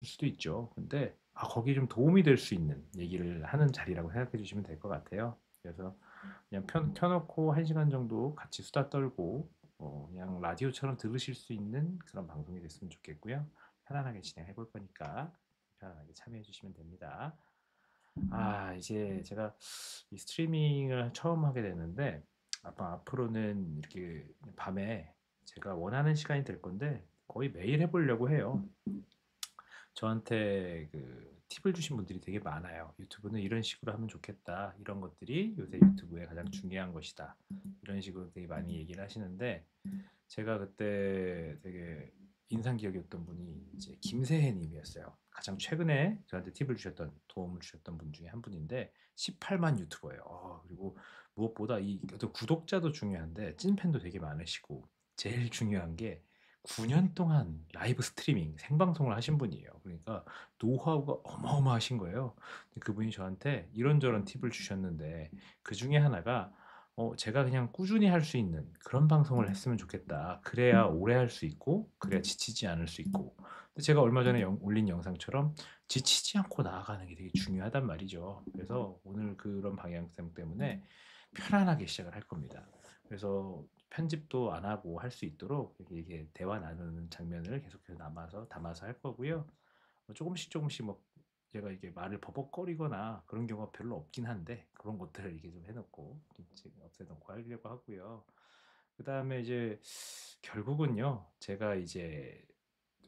수도 있죠. 근데 거기에 좀 도움이 될 수 있는 얘기를 하는 자리라고 생각해 주시면 될 것 같아요. 그래서 그냥 켜놓고 1시간 정도 같이 수다 떨고 그냥 라디오처럼 들으실 수 있는 그런 방송이 됐으면 좋겠고요. 편안하게 진행해 볼 거니까 편안하게 참여해 주시면 됩니다. 이제 제가 이 스트리밍을 처음 하게 됐는데 앞으로는 이렇게 밤에 제가 원하는 시간이 될 건데 거의 매일 해보려고 해요. 저한테 그 팁을 주신 분들이 되게 많아요. 유튜브는 이런 식으로 하면 좋겠다. 이런 것들이 요새 유튜브에 가장 중요한 것이다. 이런 식으로 되게 많이 얘기를 하시는데 제가 그때 되게 인상 기억이었던 분이 이제 김세혜 님이었어요. 가장 최근에 저한테 팁을 주셨던 도움을 주셨던 분 중에 한 분인데 18만 유튜버예요. 그리고 무엇보다 이 어떤 구독자도 중요한데 찐팬도 되게 많으시고 제일 중요한 게 9년 동안 라이브 스트리밍 생방송을 하신 분이에요. 그러니까 노하우가 어마어마하신 거예요. 그분이 저한테 이런저런 팁을 주셨는데 그 중에 하나가 제가 그냥 꾸준히 할 수 있는 그런 방송을 했으면 좋겠다. 그래야 오래 할 수 있고, 그래야 지치지 않을 수 있고. 근데 제가 얼마 전에 올린 영상처럼 지치지 않고 나아가는 게 되게 중요하단 말이죠. 그래서 오늘 그런 방향성 때문에 편안하게 시작을 할 겁니다. 그래서 편집도 안 하고 할 수 있도록 이게 대화 나누는 장면을 계속해서 담아서 할 거고요. 조금씩 조금씩 뭐 제가 이게 말을 버벅거리거나 그런 경우가 별로 없긴 한데 그런 것들을 이게 좀 해놓고 좀 지금 없애놓고 하려고 하고요. 그 다음에 이제 결국은요, 제가 이제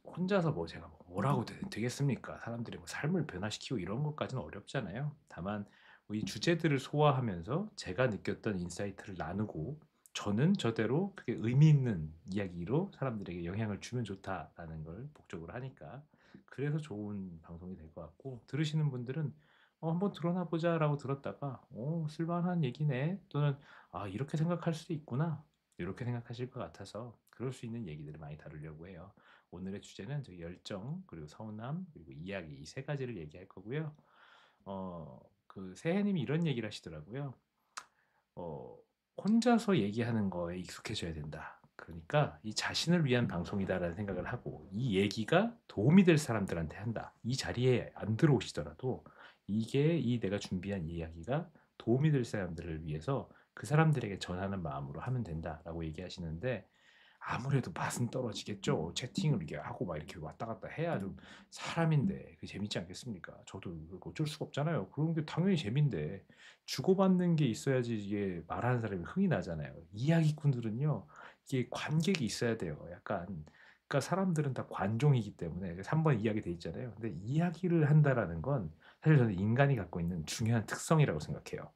혼자서 뭐 제가 뭐라고 되겠습니까? 사람들이 뭐 삶을 변화시키고 이런 것까지는 어렵잖아요. 다만 뭐이 주제들을 소화하면서 제가 느꼈던 인사이트를 나누고 저는 저대로 그게 의미 있는 이야기로 사람들에게 영향을 주면 좋다라는 걸 목적으로 하니까 그래서 좋은 방송이 될 것 같고 들으시는 분들은 한번 들어나 보자라고 들었다가 쓸만한 얘기네 또는 이렇게 생각할 수도 있구나 이렇게 생각하실 것 같아서 그럴 수 있는 얘기들을 많이 다루려고 해요. 오늘의 주제는 저 열정 그리고 서운함 그리고 이야기 이 세 가지를 얘기할 거고요. 그 세혜님이 이런 얘기를 하시더라고요. 어, 혼자서 얘기하는 거에 익숙해져야 된다. 그러니까 이 자신을 위한 방송이다라는 생각을 하고 이 얘기가 도움이 될 사람들한테 한다. 이 자리에 안 들어오시더라도 이게 이 내가 준비한 이야기가 도움이 될 사람들을 위해서 그 사람들에게 전하는 마음으로 하면 된다라고 얘기하시는데 아무래도 맛은 떨어지겠죠. 채팅을 이렇게 하고 막 이렇게 왔다 갔다 해야 좀 사람인데 그게 재밌지 않겠습니까? 저도 어쩔 수가 없잖아요. 그런 게 당연히 재밌는데 주고받는 게 있어야지 이게 말하는 사람이 흥이 나잖아요. 이야기꾼들은요, 이게 관객이 있어야 돼요. 약간 그러니까 사람들은 다 관종이기 때문에 3번 이야기 돼 있잖아요. 근데 이야기를 한다라는 건 사실 저는 인간이 갖고 있는 중요한 특성이라고 생각해요.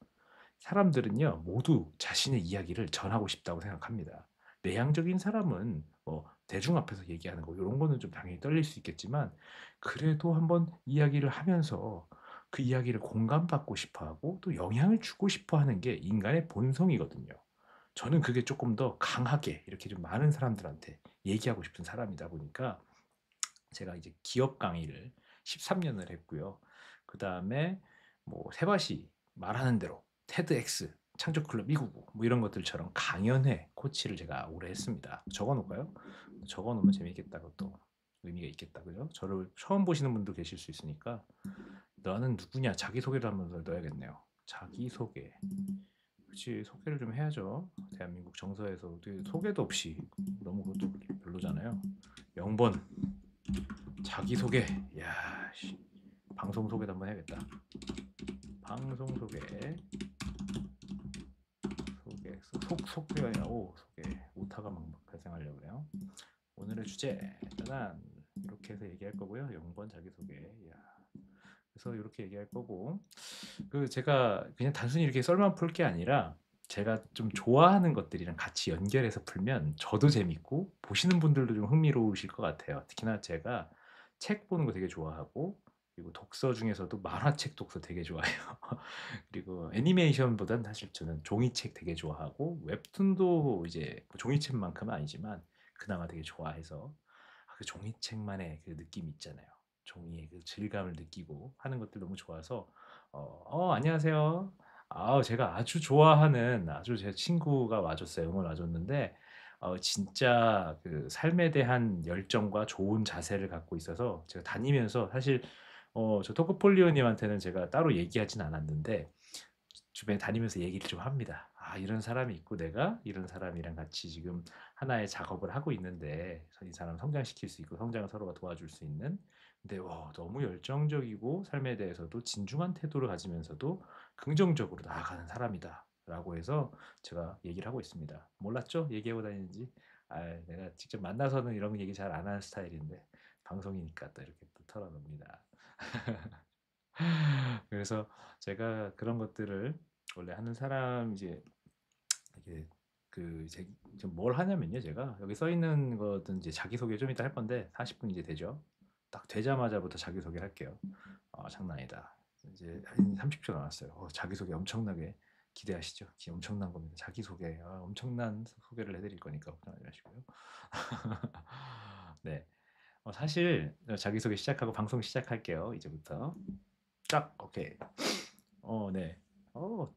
사람들은요, 모두 자신의 이야기를 전하고 싶다고 생각합니다. 내향적인 사람은 뭐 대중 앞에서 얘기하는 거 이런 거는 좀 당연히 떨릴 수 있겠지만 그래도 한번 이야기를 하면서 그 이야기를 공감받고 싶어 하고 또 영향을 주고 싶어 하는 게 인간의 본성이거든요. 저는 그게 조금 더 강하게 이렇게 좀 많은 사람들한테 얘기하고 싶은 사람이다 보니까 제가 이제 기업 강의를 13년을 했고요. 그 다음에 뭐 세바시 말하는 대로 테드엑스 창조클럽 299 뭐 이런 것들처럼 강연회 코치를 제가 오래 했습니다. 적어놓을까요? 적어놓으면 재미있겠다. 그것도 의미가 있겠다. 그죠? 저를 처음 보시는 분도 계실 수 있으니까 너는 누구냐 자기소개를 한번 넣어야겠네요. 자기소개. 그렇지 소개를 좀 해야죠. 대한민국 정서에서 어떻게 소개도 없이 너무 그것도 별로잖아요. 0번 자기소개. 야, 씨. 방송 소개도 한번 해야겠다. 방송 소개. 소개가 아니라 소개. 오타가 막 발생하려고 그래요. 오늘의 주제. 짜잔. 이렇게 해서 얘기할 거고요. 0번 자기소개. 야. 그래서 이렇게 얘기할 거고 제가 그냥 단순히 이렇게 썰만 풀 게 아니라 제가 좀 좋아하는 것들이랑 같이 연결해서 풀면 저도 재밌고 보시는 분들도 좀 흥미로우실 것 같아요. 특히나 제가 책 보는 거 되게 좋아하고 그리고 독서 중에서도 만화책 독서 되게 좋아해요. 그리고 애니메이션보단 사실 저는 종이책 되게 좋아하고 웹툰도 이제 뭐 종이책만큼은 아니지만 그나마 되게 좋아해서 그 종이책만의 그 느낌 있잖아요. 종이의 그 질감을 느끼고 하는 것들 너무 좋아서 안녕하세요. 제가 아주 좋아하는 아주 제 친구가 와줬어요. 응원 와줬는데 진짜 그 삶에 대한 열정과 좋은 자세를 갖고 있어서 제가 다니면서 사실 저 토크폴리오 님한테는 제가 따로 얘기하진 않았는데 주변에 다니면서 얘기를 좀 합니다. "아 이런 사람이 있고 내가 이런 사람이랑 같이 지금 하나의 작업을 하고 있는데 이 사람 성장시킬 수 있고 성장을 서로가 도와줄 수 있는." 근데 너무 열정적이고 삶에 대해서도 진중한 태도를 가지면서도 긍정적으로 나아가는 사람이다라고 해서 제가 얘기를 하고 있습니다. 몰랐죠? 얘기하고 다니는지. 내가 직접 만나서는 이런 얘기 잘 안 하는 스타일인데 방송이니까 또 이렇게 또 털어놓습니다. 그래서 제가 그런 것들을 원래 하는 사람 이제 이게 이제 좀 뭘 하냐면요. 제가 여기 써 있는 것은 이제 자기소개 좀 이따 할 건데 40분 이제 되죠. 딱 되자마자부터 자기소개 할게요. 장난 아니다. 이제 한 30초 남았어요. 자기소개 엄청나게 기대하시죠. 엄청난 겁니다. 자기소개. 엄청난 소개를 해드릴 거니까 걱정하지 마시고요. 네. 사실 자기소개 시작하고 방송 시작할게요. 이제부터. 쫙 오케이. 네. 어,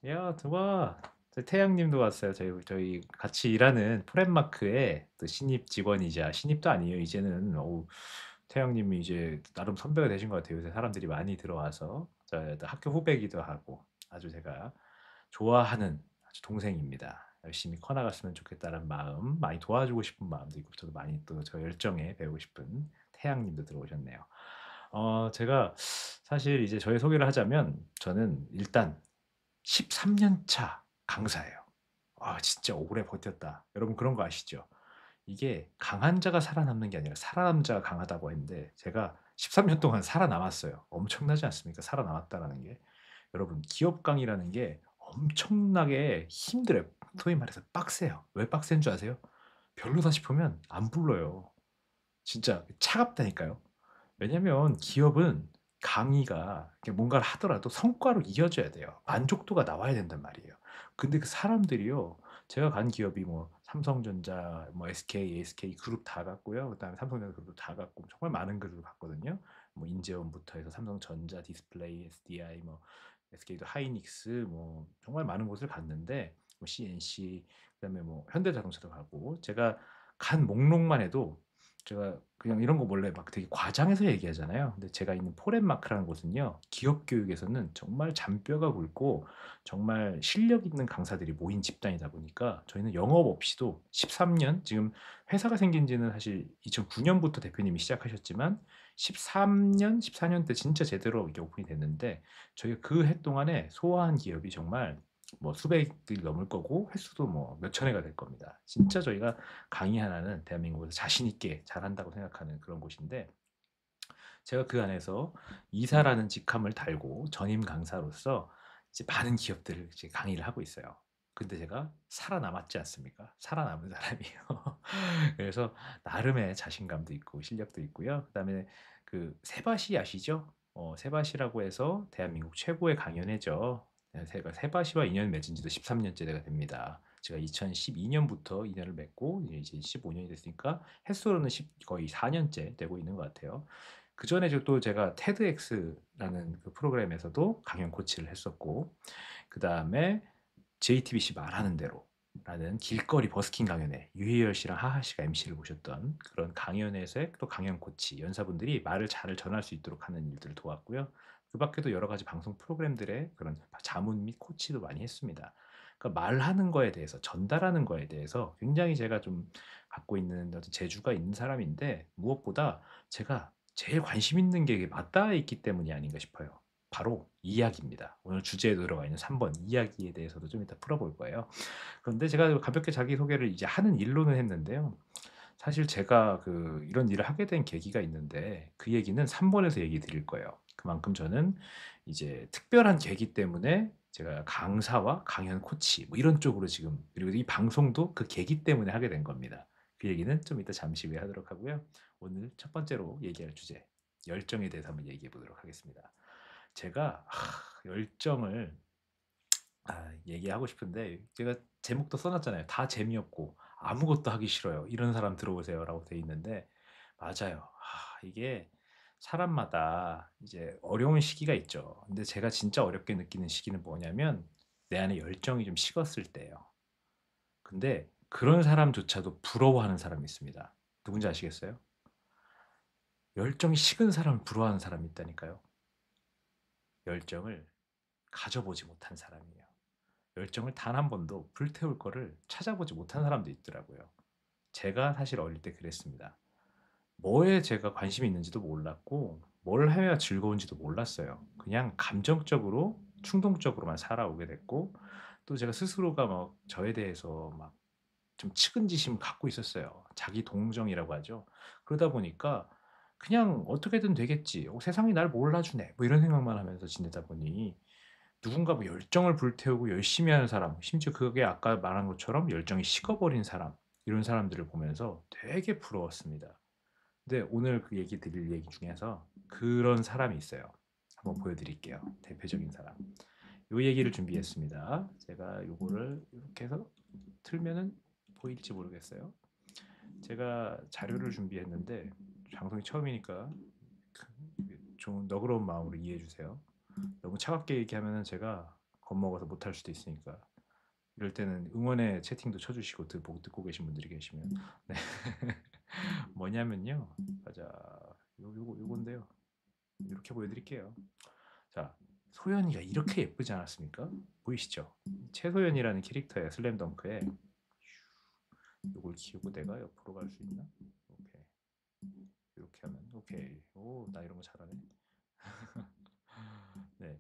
야, 좋아. 태양님도 왔어요. 저희 같이 일하는 프렌마크의 또 신입 직원이자 신입도 아니에요. 이제는 태양님이 이제 나름 선배가 되신 것 같아요. 요새 사람들이 많이 들어와서 학교 후배기도 하고 아주 제가 좋아하는 아주 동생입니다. 열심히 커나갔으면 좋겠다는 마음, 많이 도와주고 싶은 마음도 있고 저도 많이 또 저 열정에 배우고 싶은 태양님도 들어오셨네요. 제가 사실 이제 저의 소개를 하자면 저는 일단 13년 차 강사예요. 진짜 오래 버텼다. 여러분 그런 거 아시죠? 이게 강한 자가 살아남는 게 아니라 살아남은 자가 강하다고 했는데 제가 13년 동안 살아남았어요. 엄청나지 않습니까? 살아남았다라는 게. 여러분 기업 강의라는 게 엄청나게 힘들어요. 소위 말해서 빡세요. 왜 빡센 줄 아세요? 별로다 싶으면 안 불러요. 진짜 차갑다니까요. 왜냐면 기업은 강의가 뭔가를 하더라도 성과로 이어져야 돼요. 만족도가 나와야 된단 말이에요. 근데 그 사람들이요. 제가 간 기업이 뭐 삼성전자, 뭐 SK, SK 그룹 다 갔고요. 그다음에 삼성전자 그룹 다 갔고 정말 많은 그룹을 갔거든요. 뭐 인재원부터 해서 삼성전자, 디스플레이, SDI, 뭐 SK도 하이닉스, 뭐 정말 많은 곳을 갔는데 뭐 CNC, 그다음에 뭐 현대자동차도 가고 제가 간 목록만 해도 제가 그냥 이런 거 원래 막 되게 과장해서 얘기하잖아요. 근데 제가 있는 포렌마크라는 곳은요, 기업 교육에서는 정말 잔뼈가 굵고 정말 실력 있는 강사들이 모인 집단이다 보니까 저희는 영업 없이도 13년, 지금 회사가 생긴 지는 사실 2009년부터 대표님이 시작하셨지만 13년, 14년 때 진짜 제대로 이게 오픈이 됐는데 저희가 그 해 동안에 소화한 기업이 정말 뭐 수백이 넘을 거고 횟수도 뭐 몇천 회가 될 겁니다. 진짜 저희가 강의 하나는 대한민국에서 자신 있게 잘한다고 생각하는 그런 곳인데 제가 그 안에서 이사라는 직함을 달고 전임 강사로서 이제 많은 기업들을 이제 강의를 하고 있어요. 근데 제가 살아남았지 않습니까? 살아남은 사람이에요. 그래서 나름의 자신감도 있고 실력도 있고요. 그다음에 그 세바시 아시죠? 세바시라고 해서 대한민국 최고의 강연회죠. 제가 세바시와 인연 맺은 지도 13년째가 됩니다. 제가 2012년부터 인연을 맺고 이제 15년이 됐으니까 횟수로는 거의 4년째 되고 있는 것 같아요. 그 전에 또 제가 테드엑스라는 그 프로그램에서도 강연 코치를 했었고, 그 다음에 JTBC 말하는 대로라는 길거리 버스킹 강연회 유희열 씨랑 하하 씨가 MC를 모셨던 그런 강연회에서의 또 강연 코치 연사분들이 말을 잘 전할 수 있도록 하는 일들을 도왔고요. 그 밖에도 여러 가지 방송 프로그램들의 그런 자문 및 코치도 많이 했습니다. 그러니까 말하는 거에 대해서 전달하는 거에 대해서 굉장히 제가 좀 갖고 있는 어떤 재주가 있는 사람인데 무엇보다 제가 제일 관심 있는 게 맞닿아 있기 때문이 아닌가 싶어요. 바로 이야기입니다. 오늘 주제에 들어가 있는 3번 이야기에 대해서도 좀 이따 풀어볼 거예요. 그런데 제가 가볍게 자기소개를 이제 하는 일로는 했는데요. 사실 제가 이런 일을 하게 된 계기가 있는데 그 얘기는 3번에서 얘기 드릴 거예요. 그만큼 저는 이제 특별한 계기 때문에 제가 강사와 강연 코치 뭐 이런 쪽으로 지금 그리고 이 방송도 그 계기 때문에 하게 된 겁니다. 그 얘기는 좀 이따 잠시 후에 하도록 하고요. 오늘 첫 번째로 얘기할 주제 열정에 대해서 한번 얘기해 보도록 하겠습니다. 제가 열정을 얘기하고 싶은데 제가 제목도 써놨잖아요. 다 재미없고 아무것도 하기 싫어요. 이런 사람 들어오세요라고 돼 있는데 맞아요. 이게 사람마다 이제 어려운 시기가 있죠. 근데 제가 진짜 어렵게 느끼는 시기는 뭐냐면 내 안에 열정이 좀 식었을 때예요. 근데 그런 사람조차도 부러워하는 사람이 있습니다. 누군지 아시겠어요? 열정이 식은 사람을 부러워하는 사람이 있다니까요. 열정을 가져보지 못한 사람이에요. 열정을 단 한 번도 불태울 거를 찾아보지 못한 사람도 있더라고요. 제가 사실 어릴 때 그랬습니다. 뭐에 제가 관심이 있는지도 몰랐고 뭘 해야 즐거운지도 몰랐어요. 그냥 감정적으로 충동적으로만 살아오게 됐고 또 제가 스스로가 막 저에 대해서 막 좀 측은지심을 갖고 있었어요. 자기 동정이라고 하죠. 그러다 보니까 그냥 '어떻게든 되겠지. 세상이 날 몰라주네.' 뭐 이런 생각만 하면서 지내다 보니 누군가 뭐 열정을 불태우고 열심히 하는 사람, 심지어 그게 아까 말한 것처럼 열정이 식어버린 사람, 이런 사람들을 보면서 되게 부러웠습니다. 근데 오늘 그 얘기 드릴 얘기 중에서 그런 사람이 있어요. 한번 보여드릴게요. 대표적인 사람. 요 얘기를 준비했습니다. 제가 요거를 이렇게 해서 틀면은 보일지 모르겠어요. 제가 자료를 준비했는데 방송이 처음이니까 좀 너그러운 마음으로 이해해 주세요. 너무 차갑게 얘기하면은 제가 겁먹어서 못할 수도 있으니까 이럴 때는 응원의 채팅도 쳐주시고 듣고 계신 분들이 계시면 네. 뭐냐면요. 가자. 요건데요. 이렇게 보여드릴게요. 자, 소연이가 이렇게 예쁘지 않았습니까? 보이시죠? 최소연이라는 캐릭터의 슬램덩크에 요걸 키우고 내가 옆으로 갈 수 있나? 오케이. 이렇게 하면 오케이. 오, 나 이런 거 잘하네. 네.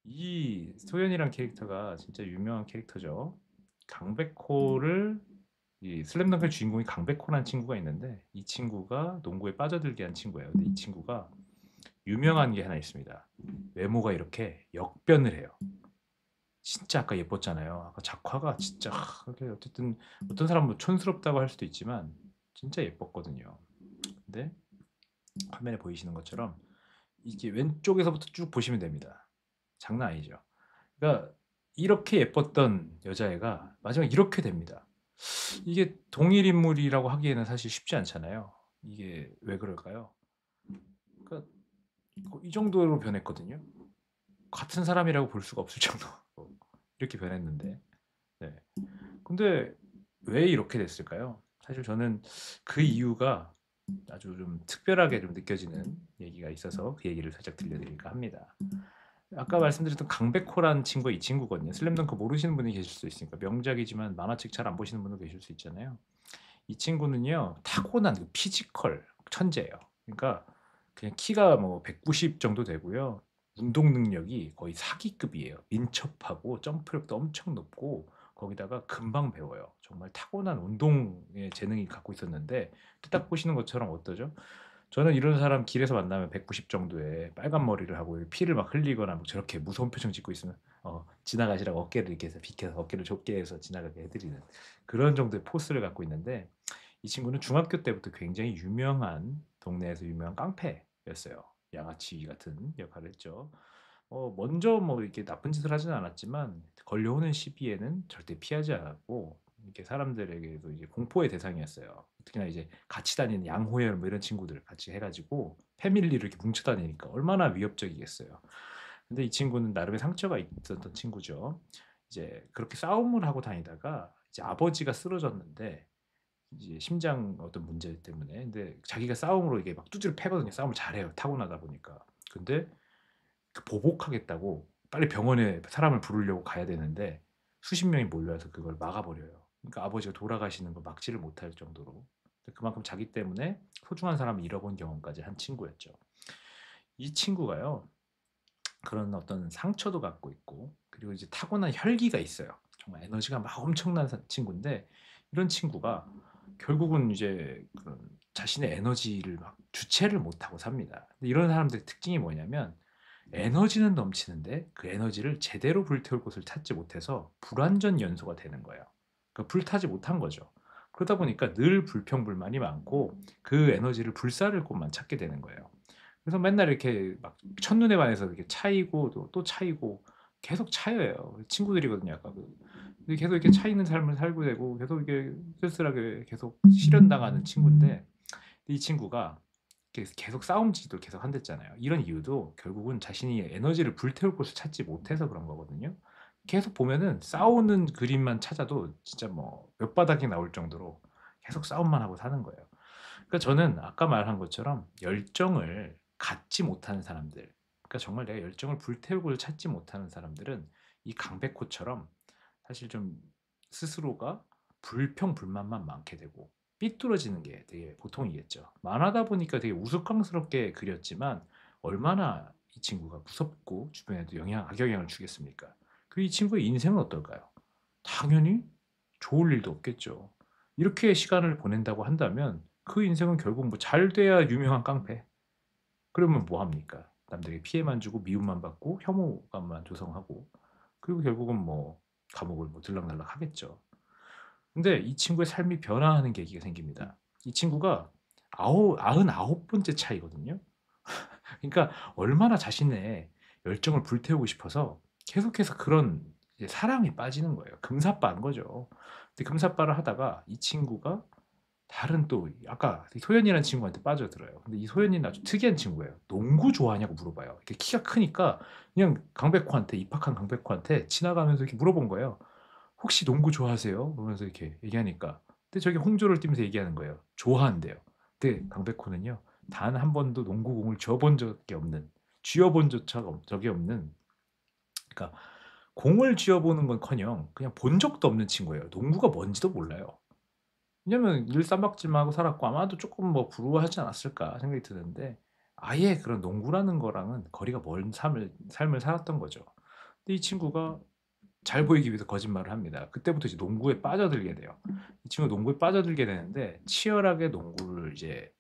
이 소연이란 캐릭터가 진짜 유명한 캐릭터죠. 강백호를 이 슬램덩크의 주인공이 강백호라는 친구가 있는데 이 친구가 농구에 빠져들게 한 친구예요. 근데 이 친구가 유명한 게 하나 있습니다. 외모가 이렇게 역변을 해요. 진짜 아까 예뻤잖아요. 아까 작화가 진짜 어쨌든 어떤 사람은 뭐 촌스럽다고 할 수도 있지만 진짜 예뻤거든요. 근데 화면에 보이시는 것처럼 이게 왼쪽에서부터 쭉 보시면 됩니다. 장난 아니죠. 그러니까 이렇게 예뻤던 여자애가 마지막에 이렇게 됩니다. 이게 동일 인물이라고 하기에는 사실 쉽지 않잖아요. 이게 왜 그럴까요? 그러니까 이 정도로 변했거든요. 같은 사람이라고 볼 수가 없을 정도로 이렇게 변했는데. 네. 근데 왜 이렇게 됐을까요? 사실 저는 그 이유가 아주 좀 특별하게 좀 느껴지는 얘기가 있어서 그 얘기를 살짝 들려드릴까 합니다. 아까 말씀드렸던 강백호라는 친구가 이 친구거든요. 슬램덩크 모르시는 분이 계실 수 있으니까 명작이지만 만화책 잘 안 보시는 분도 계실 수 있잖아요. 이 친구는요 타고난 그 피지컬 천재예요. 그러니까 그냥 키가 뭐 190 정도 되고요. 운동 능력이 거의 사기급이에요. 민첩하고 점프력도 엄청 높고 거기다가 금방 배워요. 정말 타고난 운동의 재능이 갖고 있었는데 딱 보시는 것처럼 어떠죠? 저는 이런 사람 길에서 만나면 190 정도의 빨간 머리를 하고 피를 막 흘리거나 뭐 저렇게 무서운 표정 짓고 있으면 지나가시라고 어깨를 이렇게 해서 비켜서 어깨를 좁게 해서 지나가게 해드리는 그런 정도의 포스를 갖고 있는데 이 친구는 중학교 때부터 굉장히 유명한 동네에서 유명한 깡패였어요. 양아치 같은 역할을 했죠. 먼저 뭐 이렇게 나쁜 짓을 하지는 않았지만 걸려오는 시비에는 절대 피하지 않았고 이렇게 사람들에게도 이제 공포의 대상이었어요. 특히나 이제 같이 다니는 양호열 뭐 이런 친구들 같이 해가지고 패밀리를 이렇게 뭉쳐 다니니까 얼마나 위협적이겠어요. 근데 이 친구는 나름의 상처가 있었던 친구죠. 이제 그렇게 싸움을 하고 다니다가 이제 아버지가 쓰러졌는데 이제 심장 어떤 문제 때문에 근데 자기가 싸움으로 이게 막 두드려 패거든요. 싸움을 잘해요. 타고나다 보니까. 근데 그 보복하겠다고 빨리 병원에 사람을 부르려고 가야 되는데 수십 명이 몰려와서 그걸 막아버려요. 그러니까 아버지가 돌아가시는 걸 막지를 못할 정도로 그만큼 자기 때문에 소중한 사람을 잃어본 경험까지 한 친구였죠. 이 친구가요. 그런 어떤 상처도 갖고 있고 그리고 이제 타고난 혈기가 있어요. 정말 에너지가 막 엄청난 친구인데 이런 친구가 결국은 이제 그런 자신의 에너지를 막 주체를 못하고 삽니다. 근데 이런 사람들의 특징이 뭐냐면 에너지는 넘치는데 그 에너지를 제대로 불태울 곳을 찾지 못해서 불완전 연소가 되는 거예요. 그러니까 불타지 못한 거죠. 그러다 보니까 늘 불평불만이 많고 그 에너지를 불사를 곳만 찾게 되는 거예요. 그래서 맨날 이렇게 막 첫눈에 반해서 이렇게 차이고 또 차이고 계속 차여요. 친구들이거든요. 아까 근데 계속 이렇게 차이는 삶을 살고 되고 계속 이게 쓸쓸하게 계속 실현당하는 친구인데 이 친구가 계속 싸움질도 계속 한댔잖아요. 이런 이유도 결국은 자신이 에너지를 불태울 곳을 찾지 못해서 그런 거거든요. 계속 보면은 싸우는 그림만 찾아도 진짜 뭐 몇 바닥이 나올 정도로 계속 싸움만 하고 사는 거예요. 그러니까 저는 아까 말한 것처럼 열정을 갖지 못하는 사람들, 그러니까 정말 내가 열정을 불태우고 찾지 못하는 사람들은 이 강백호처럼 사실 좀 스스로가 불평불만만 많게 되고 삐뚤어지는 게 되게 보통이겠죠. 만화다 보니까 되게 우스꽝스럽게 그렸지만 얼마나 이 친구가 무섭고 주변에도 악영향을 주겠습니까? 그 이 친구의 인생은 어떨까요? 당연히 좋을 일도 없겠죠. 이렇게 시간을 보낸다고 한다면 그 인생은 결국 뭐 잘 돼야 유명한 깡패. 그러면 뭐 합니까? 남들에게 피해만 주고 미움만 받고 혐오감만 조성하고 그리고 결국은 뭐 감옥을 뭐 들락날락 하겠죠. 근데 이 친구의 삶이 변화하는 계기가 생깁니다. 이 친구가 99번째 차이거든요. 그러니까 얼마나 자신의 열정을 불태우고 싶어서 계속해서 그런 이제 사랑에 빠지는 거예요. 금사빠인 거죠. 근데 금사빠를 하다가 이 친구가 다른 또 아까 소연이라는 친구한테 빠져들어요. 근데 이 소연이는 아주 특이한 친구예요. 농구 좋아하냐고 물어봐요. 이렇게 키가 크니까 그냥 강백호한테 입학한 강백호한테 지나가면서 이렇게 물어본 거예요. 혹시 농구 좋아하세요? 그러면서 이렇게 얘기하니까 근데 저기 홍조를 띄면서 얘기하는 거예요. 좋아한대요. 근데 강백호는요. 단 한 번도 농구공을 쥐어본 적이 없는 쥐어본 적이 없는 그러니까 공을 쥐어보는 건커녕 그냥 본 적도 없는 친구예요. 농구가 뭔지도 몰라요. 왜냐면 일 쌈박질만 하고 살았고 아마도 조금 뭐 부루하지 않았을까 생각이 드는데 아예 그런 농구라는 거랑은 거리가 먼 삶을 살았던 거죠. 근데 이 친구가 잘 보이기 위해서 거짓말을 합니다. 그때부터 이제 농구에 빠져들게 돼요. 이 친구가 농구에 빠져들게 되는데 치열하게 농구를 이제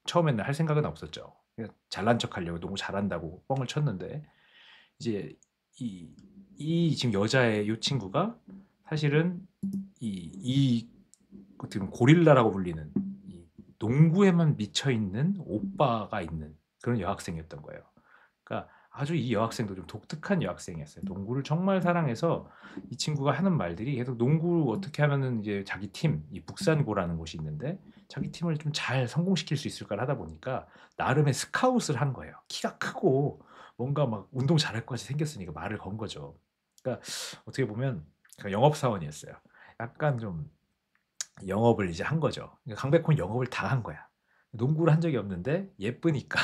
처음에는 할 생각은 없었죠. 그냥 잘난 척하려고 농구 잘한다고 뻥을 쳤는데 이제 이, 이 지금 여자의 이 친구가 사실은 이 어떻게 보면 고릴라라고 불리는 이 농구에만 미쳐 있는 오빠가 있는 그런 여학생이었던 거예요. 그러니까 아주 이 여학생도 좀 독특한 여학생이었어요. 농구를 정말 사랑해서 이 친구가 하는 말들이 계속 농구 어떻게 하면은 이제 자기 팀, 이 북산고라는 곳이 있는데 자기 팀을 좀 잘 성공시킬 수 있을까 하다 보니까 나름의 스카웃을 한 거예요. 키가 크고 뭔가 막 운동 잘할 것 같이 생겼으니까 말을 건 거죠. 그러니까 어떻게 보면 영업사원이었어요. 약간 좀 영업을 이제 한 거죠. 그러니까 강백호는 영업을 다 한 거야. 농구를 한 적이 없는데 예쁘니까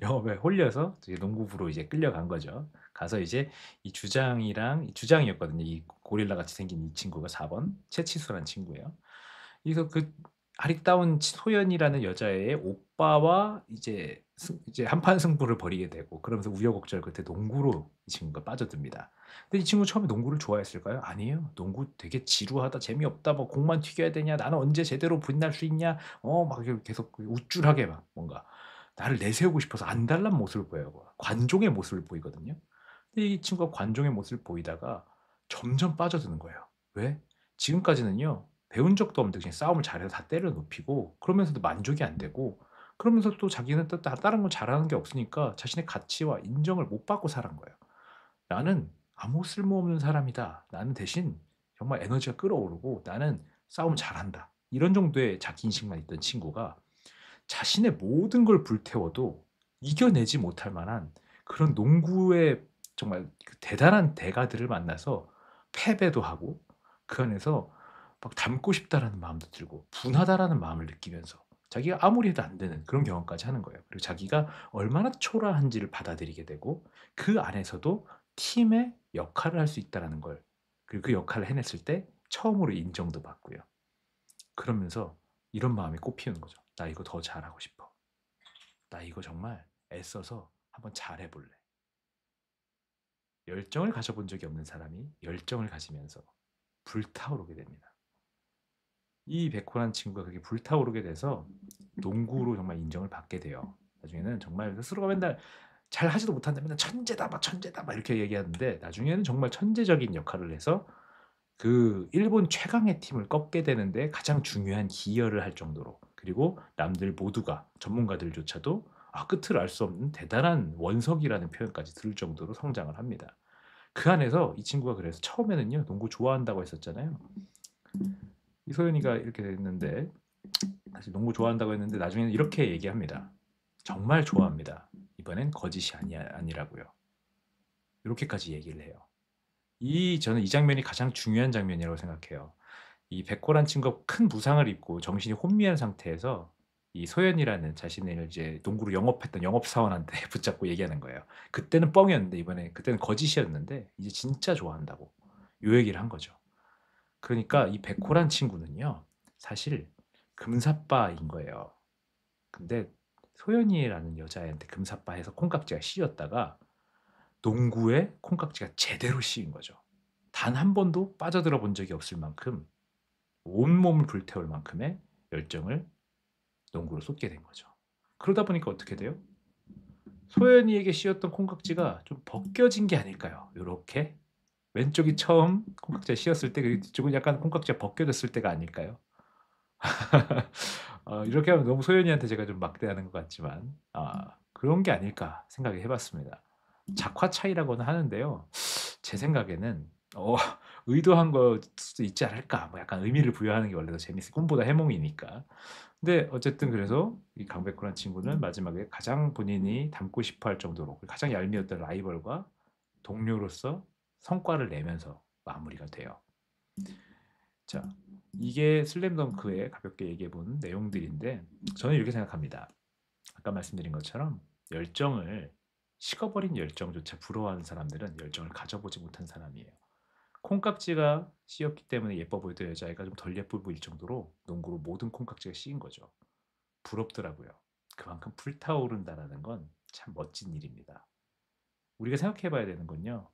영업에 홀려서 이제 농구부로 이제 끌려간 거죠. 가서 이제 이 주장이랑 주장이었거든요. 이 고릴라 같이 생긴 이 친구가 4번 최치수라는 친구예요. 그래서 그 아리따운 소연이라는 여자의 오빠와 이제 한판 승부를 벌이게 되고 그러면서 우여곡절 끝에 농구로 이 친구가 빠져듭니다. 근데 이 친구 처음에 농구를 좋아했을까요? 아니에요. 농구 되게 지루하다, 재미없다, 뭐 공만 튀겨야 되냐, 나는 언제 제대로 빛날 수 있냐, 막 이렇게 계속 우쭐하게 막 뭔가 나를 내세우고 싶어서 안달난 모습을 보여요. 관종의 모습을 보이거든요. 근데 이 친구가 관종의 모습을 보이다가 점점 빠져드는 거예요. 왜? 지금까지는요, 배운 적도 없는데 그냥 싸움을 잘해서 다 때려 눕히고 그러면서도 만족이 안 되고 그러면서 또 자기는 또 다른 건 잘하는 게 없으니까 자신의 가치와 인정을 못 받고 살은 거예요. 나는 아무 쓸모없는 사람이다. 나는 대신 정말 에너지가 끌어오르고 나는 싸움 잘한다. 이런 정도의 자기인식만 있던 친구가 자신의 모든 걸 불태워도 이겨내지 못할 만한 그런 농구의 정말 그 대단한 대가들을 만나서 패배도 하고 그 안에서 막 닮고 싶다라는 마음도 들고 분하다라는 마음을 느끼면서 자기가 아무리 해도 안 되는 그런 경험까지 하는 거예요. 그리고 자기가 얼마나 초라한지를 받아들이게 되고 그 안에서도 팀의 역할을 할 수 있다라는 걸 그리고 그 역할을 해냈을 때 처음으로 인정도 받고요. 그러면서 이런 마음이 꽃피우는 거죠. 나 이거 더 잘하고 싶어. 나 이거 정말 애써서 한번 잘해볼래. 열정을 가져본 적이 없는 사람이 열정을 가지면서 불타오르게 됩니다. 이 백호라는 친구가 그렇게 불타오르게 돼서 농구로 정말 인정을 받게 돼요. 나중에는 정말 스스로가 맨날 잘 하지도 못한다, 맨날 천재다, 막 천재다, 막 이렇게 얘기하는데 나중에는 정말 천재적인 역할을 해서 그 일본 최강의 팀을 꺾게 되는데 가장 중요한 기여를 할 정도로 그리고 남들 모두가 전문가들조차도 끝을 알 수 없는 대단한 원석이라는 표현까지 들을 정도로 성장을 합니다. 그 안에서 이 친구가 그래서 처음에는요 농구 좋아한다고 했었잖아요. 이소연이가 이렇게 됐는데 사실 농구 좋아한다고 했는데 나중에는 이렇게 얘기합니다. 정말 좋아합니다. 이번엔 거짓이 아니라고요. 이렇게까지 얘기를 해요. 저는 이 장면이 가장 중요한 장면이라고 생각해요. 이 백호란 친구가 큰 부상을 입고 정신이 혼미한 상태에서 이 소연이라는 자신을 이제 농구로 영업했던 영업사원한테 붙잡고 얘기하는 거예요. 그때는 뻥이었는데 이번에 그때는 거짓이었는데 이제 진짜 좋아한다고 요 얘기를 한 거죠. 그러니까 이 백호란 친구는요. 사실 금사빠인 거예요. 근데 소연이라는 여자애한테 금사빠해서 콩깍지가 씌었다가 농구에 콩깍지가 제대로 씌인 거죠. 단 한 번도 빠져들어 본 적이 없을 만큼 온몸을 불태울 만큼의 열정을 농구로 쏟게 된 거죠. 그러다 보니까 어떻게 돼요? 소연이에게 씌었던 콩깍지가 좀 벗겨진 게 아닐까요? 요렇게 왼쪽이 처음 콩깍지가 씌었을 때 그리고 뒤쪽은 약간 콩깍지가 벗겨졌을 때가 아닐까요? 이렇게 하면 너무 소연이한테 제가 좀 막대하는 것 같지만 그런 게 아닐까 생각해 봤습니다. 작화 차이라고는 하는데요. 제 생각에는 의도한 걸 수도 있지 않을까 뭐 약간 의미를 부여하는 게 원래 더 재밌어요. 꿈보다 해몽이니까. 근데 어쨌든 그래서 이 강백호란 친구는 마지막에 가장 본인이 닮고 싶어 할 정도로 가장 얄미웠던 라이벌과 동료로서 성과를 내면서 마무리가 돼요. 자, 이게 슬램덩크의 가볍게 얘기해 본 내용들인데 저는 이렇게 생각합니다. 아까 말씀드린 것처럼 열정을 식어버린 열정조차 부러워하는 사람들은 열정을 가져보지 못한 사람이에요. 콩깍지가 씌었기 때문에 예뻐 보이던 여자애가 좀 덜 예뻐 보일 정도로 농구로 모든 콩깍지가 씌인 거죠. 부럽더라고요. 그만큼 불타오른다라는 건 참 멋진 일입니다. 우리가 생각해 봐야 되는 건요.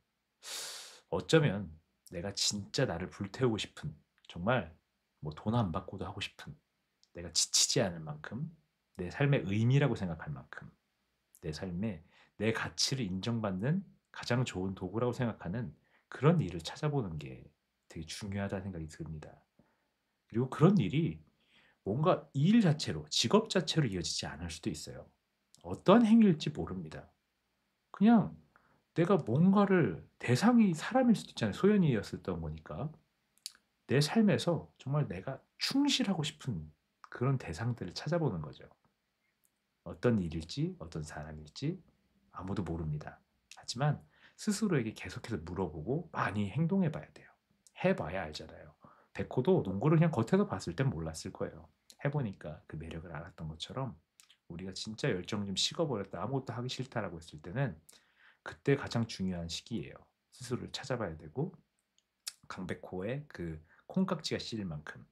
어쩌면 내가 진짜 나를 불태우고 싶은 정말 뭐 돈 안 받고도 하고 싶은 내가 지치지 않을 만큼 내 삶의 의미라고 생각할 만큼 내 삶에 내 가치를 인정받는 가장 좋은 도구라고 생각하는 그런 일을 찾아보는 게 되게 중요하다는 생각이 듭니다. 그리고 그런 일이 뭔가 일 자체로 직업 자체로 이어지지 않을 수도 있어요. 어떠한 행위일지 모릅니다. 그냥 내가 뭔가를 대상이 사람일 수도 있잖아요. 소연이었었던 거니까. 내 삶에서 정말 내가 충실하고 싶은 그런 대상들을 찾아보는 거죠. 어떤 일일지, 어떤 사람일지 아무도 모릅니다. 하지만 스스로에게 계속해서 물어보고 많이 행동해 봐야 돼요. 해봐야 알잖아요. 백호도 농구를 그냥 겉에서 봤을 땐 몰랐을 거예요. 해보니까 그 매력을 알았던 것처럼 우리가 진짜 열정 좀 식어버렸다, 아무것도 하기 싫다라고 했을 때는 그때 가장 중요한 시기예요. 스스로를 찾아봐야 되고 강백호의 그 콩깍지가 씌일 만큼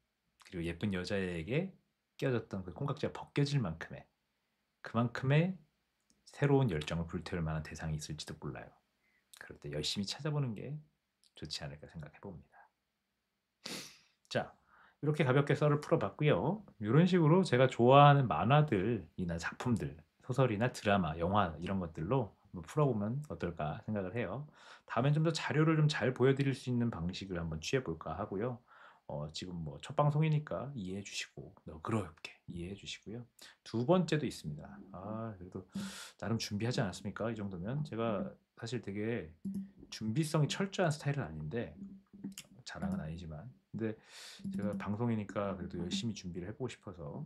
그리고 예쁜 여자에게 껴졌던 그 콩깍지가 벗겨질 만큼의 그만큼의 새로운 열정을 불태울 만한 대상이 있을지도 몰라요. 그럴 때 열심히 찾아보는 게 좋지 않을까 생각해 봅니다. 자, 이렇게 가볍게 썰을 풀어봤고요. 이런 식으로 제가 좋아하는 만화들이나 작품들, 소설이나 드라마, 영화 이런 것들로 한번 풀어보면 어떨까 생각을 해요. 다음엔 좀 더 자료를 좀 잘 보여드릴 수 있는 방식을 한번 취해볼까 하고요. 지금 뭐 첫 방송이니까 이해해 주시고 너그럽게 이해해 주시고요. 두 번째도 있습니다. 그래도 나름 준비하지 않았습니까? 이 정도면 제가 사실 되게 준비성이 철저한 스타일은 아닌데 자랑은 아니지만 근데 제가 방송이니까 그래도 열심히 준비를 해보고 싶어서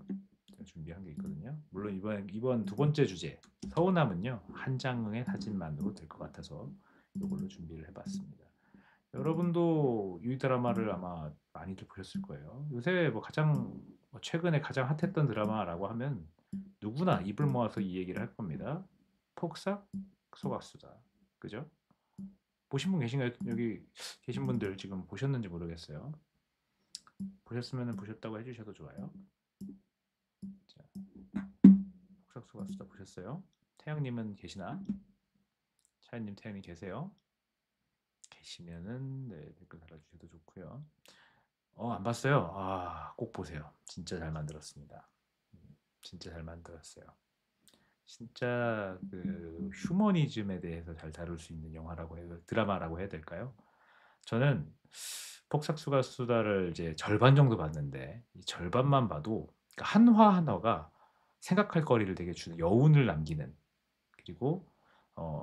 제가 준비한 게 있거든요. 물론 이번 두 번째 주제 서운함은요 한 장의 사진만으로 될 것 같아서 이걸로 준비를 해봤습니다. 여러분도 이 드라마를 아마 많이들 보셨을 거예요. 요새 뭐 가장 최근에 가장 핫했던 드라마라고 하면 누구나 입을 모아서 이 얘기를 할 겁니다. 폭삭 소각수다. 그죠? 보신 분 계신가요? 여기 계신 분들 지금 보셨는지 모르겠어요. 보셨으면 보셨다고 해주셔도 좋아요. 자, 폭삭소가 수다 보셨어요? 태양님은 계시나? 차연님, 태양님 계세요? 계시면은 네, 댓글 달아주셔도 좋고요. 안 봤어요? 꼭 보세요. 진짜 잘 만들었습니다. 진짜 잘 만들었어요. 진짜 그 휴머니즘에 대해서 잘 다룰 수 있는 영화라고 해야 드라마라고 해야 될까요? 저는 폭삭수가 수다를 이제 절반 정도 봤는데 이 절반만 봐도 그러니까 한화 한화가 생각할 거리를 되게 주는 여운을 남기는 그리고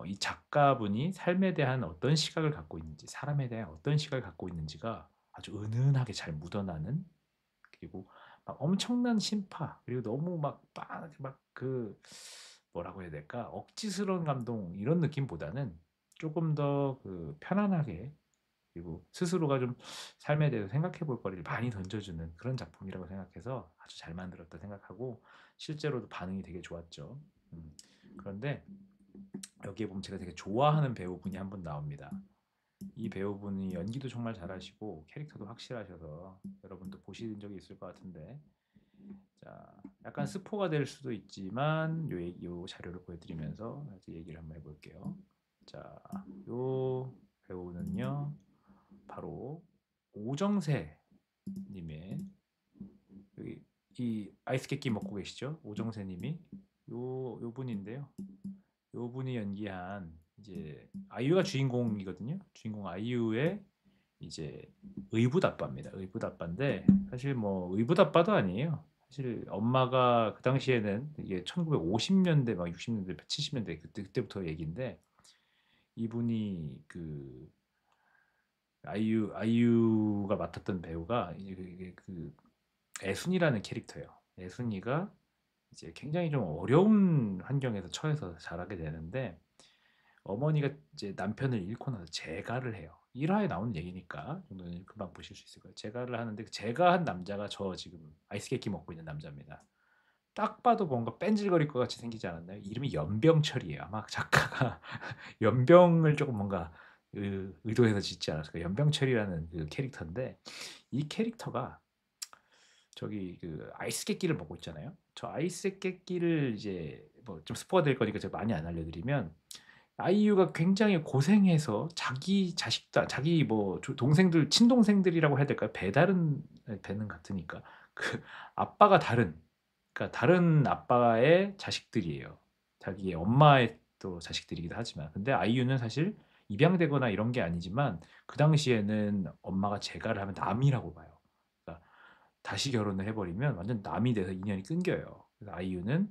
이 작가분이 삶에 대한 어떤 시각을 갖고 있는지 사람에 대한 어떤 시각을 갖고 있는지가 아주 은은하게 잘 묻어나는 그리고 막 엄청난 심파 그리고 너무 막그 뭐라고 해야 될까 억지스러운 감동 이런 느낌보다는 조금 더 그 편안하게 그리고 스스로가 좀 삶에 대해서 생각해 볼 거리를 많이 던져주는 그런 작품이라고 생각해서 아주 잘 만들었다 생각하고 실제로도 반응이 되게 좋았죠. 음. 그런데 여기에 보면 제가 되게 좋아하는 배우분이 한 분 나옵니다. 이 배우분이 연기도 정말 잘하시고 캐릭터도 확실하셔서 여러분도 보신 적이 있을 것 같은데, 자, 약간 스포가 될 수도 있지만 요 자료를 보여드리면서 얘기를 한번 해볼게요. 자, 요 배우는요 바로 오정세 님의, 여기 이 아이스 깨끼 먹고 계시죠? 오정세 님이 요 분인데요. 요 분이 연기한 이제 아이유가 주인공이거든요. 주인공 아이유의 이제 의붓아빠입니다. 의붓아빠인데 사실 뭐 의붓아빠도 아니에요. 사실 엄마가 그 당시에는 이게 1950년대 막 60년대 70년대 그때부터 얘기인데, 이분이 그 아이유가 맡았던 배우가 이제 그 애순이라는 캐릭터예요. 애순이가 이제 굉장히 좀 어려운 환경에서 처해서 자라게 되는데, 어머니가 이제 남편을 잃고 나서 재가를 해요. 1화에 나오는 얘기니까 정도는 금방 보실 수 있을 거예요. 재가를 하는데 그 재가한 남자가 저 지금 아이스 깨끼 먹고 있는 남자입니다. 딱 봐도 뭔가 뺀질거릴 것 같이 생기지 않았나요? 이름이 연병철이에요. 아마 작가가 연병을 조금 뭔가 의도해서 짓지 않았을까. 연병철이라는 그 캐릭터인데, 이 캐릭터가 저기 그 아이스 깨끼를 먹고 있잖아요. 저 아이스 깨끼를 이제 뭐 좀 스포가 될 거니까 제가 많이 안 알려드리면, 아이유가 굉장히 고생해서 자기 자식다, 자기 뭐 동생들, 친동생들이라고 해야 될까요? 배다른, 배는 같으니까 그 아빠가 다른, 그러니까 다른 아빠의 자식들이에요. 자기의 엄마의 또 자식들이기도 하지만, 근데 아이유는 사실 입양되거나 이런 게 아니지만 그 당시에는 엄마가 재가를 하면 남이라고 봐요. 그러니까 다시 결혼을 해버리면 완전 남이 돼서 인연이 끊겨요. 그래서 아이유는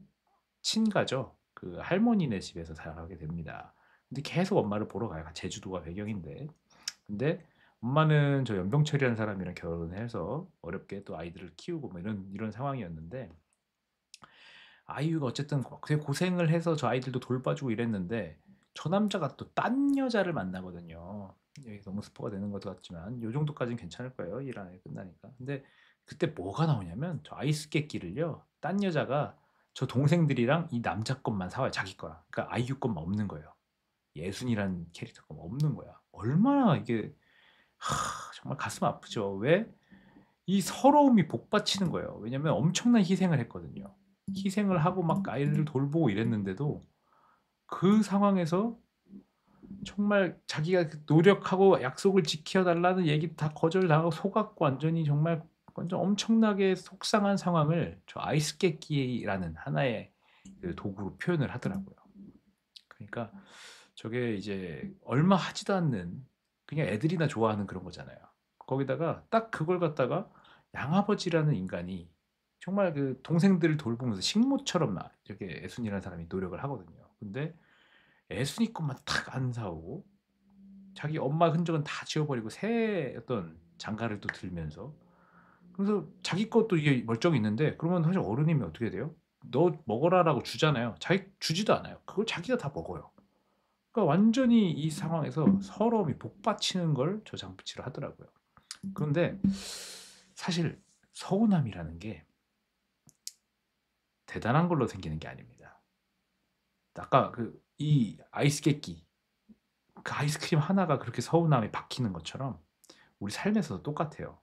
친가죠. 그 할머니네 집에서 살아가게 됩니다. 근데 계속 엄마를 보러 가요. 제주도가 배경인데. 근데 엄마는 저 연병철이라는 사람이랑 결혼해서 어렵게 또 아이들을 키우고 뭐 이런 상황이었는데, 아이유가 어쨌든 되게 고생을 해서 저 아이들도 돌봐주고 이랬는데 저 남자가 또 딴 여자를 만나거든요. 여기 너무 스포가 되는 것 같지만 요 정도까지는 괜찮을 거예요. 일 안에 끝나니까. 근데 그때 뭐가 나오냐면 저 아이스 깨끼를요, 딴 여자가 저 동생들이랑 이 남자 것만 사와요. 자기 거랑. 그러니까 아이유 것만 없는 거예요. 예순이란 캐릭터 것만 없는 거야. 얼마나 이게 정말 가슴 아프죠. 왜? 이 서러움이 복받치는 거예요. 왜냐면 엄청난 희생을 했거든요. 희생을 하고 막 아이를 돌보고 이랬는데도 그 상황에서 정말 자기가 노력하고 약속을 지켜달라는 얘기 다 거절당하고 속았고 완전히 정말 완전 엄청나게 속상한 상황을 저 아이스 깨끼라는 하나의 그 도구로 표현을 하더라고요. 그러니까 저게 이제 얼마 하지도 않는 그냥 애들이나 좋아하는 그런 거잖아요. 거기다가 딱 그걸 갖다가 양아버지라는 인간이 정말 그 동생들을 돌보면서 식모처럼 이렇게 애순이라는 사람이 노력을 하거든요. 근데 애순이 것만 탁 안 사오고 자기 엄마 흔적은 다 지워버리고 새 어떤 장가를 또 들면서, 그래서 자기 것도 이게 멀쩡히 있는데 그러면 사실 어른이면 어떻게 돼요? 너 먹어라라고 주잖아요. 자기 주지도 않아요. 그걸 자기가 다 먹어요. 그러니까 완전히 이 상황에서 서러움이 복받치는 걸 저 장부치를 하더라고요. 그런데 사실 서운함이라는 게 대단한 걸로 생기는 게 아닙니다. 아까 그 이 아이스 깨끼, 그 아이스크림 하나가 그렇게 서운함이 박히는 것처럼 우리 삶에서도 똑같아요.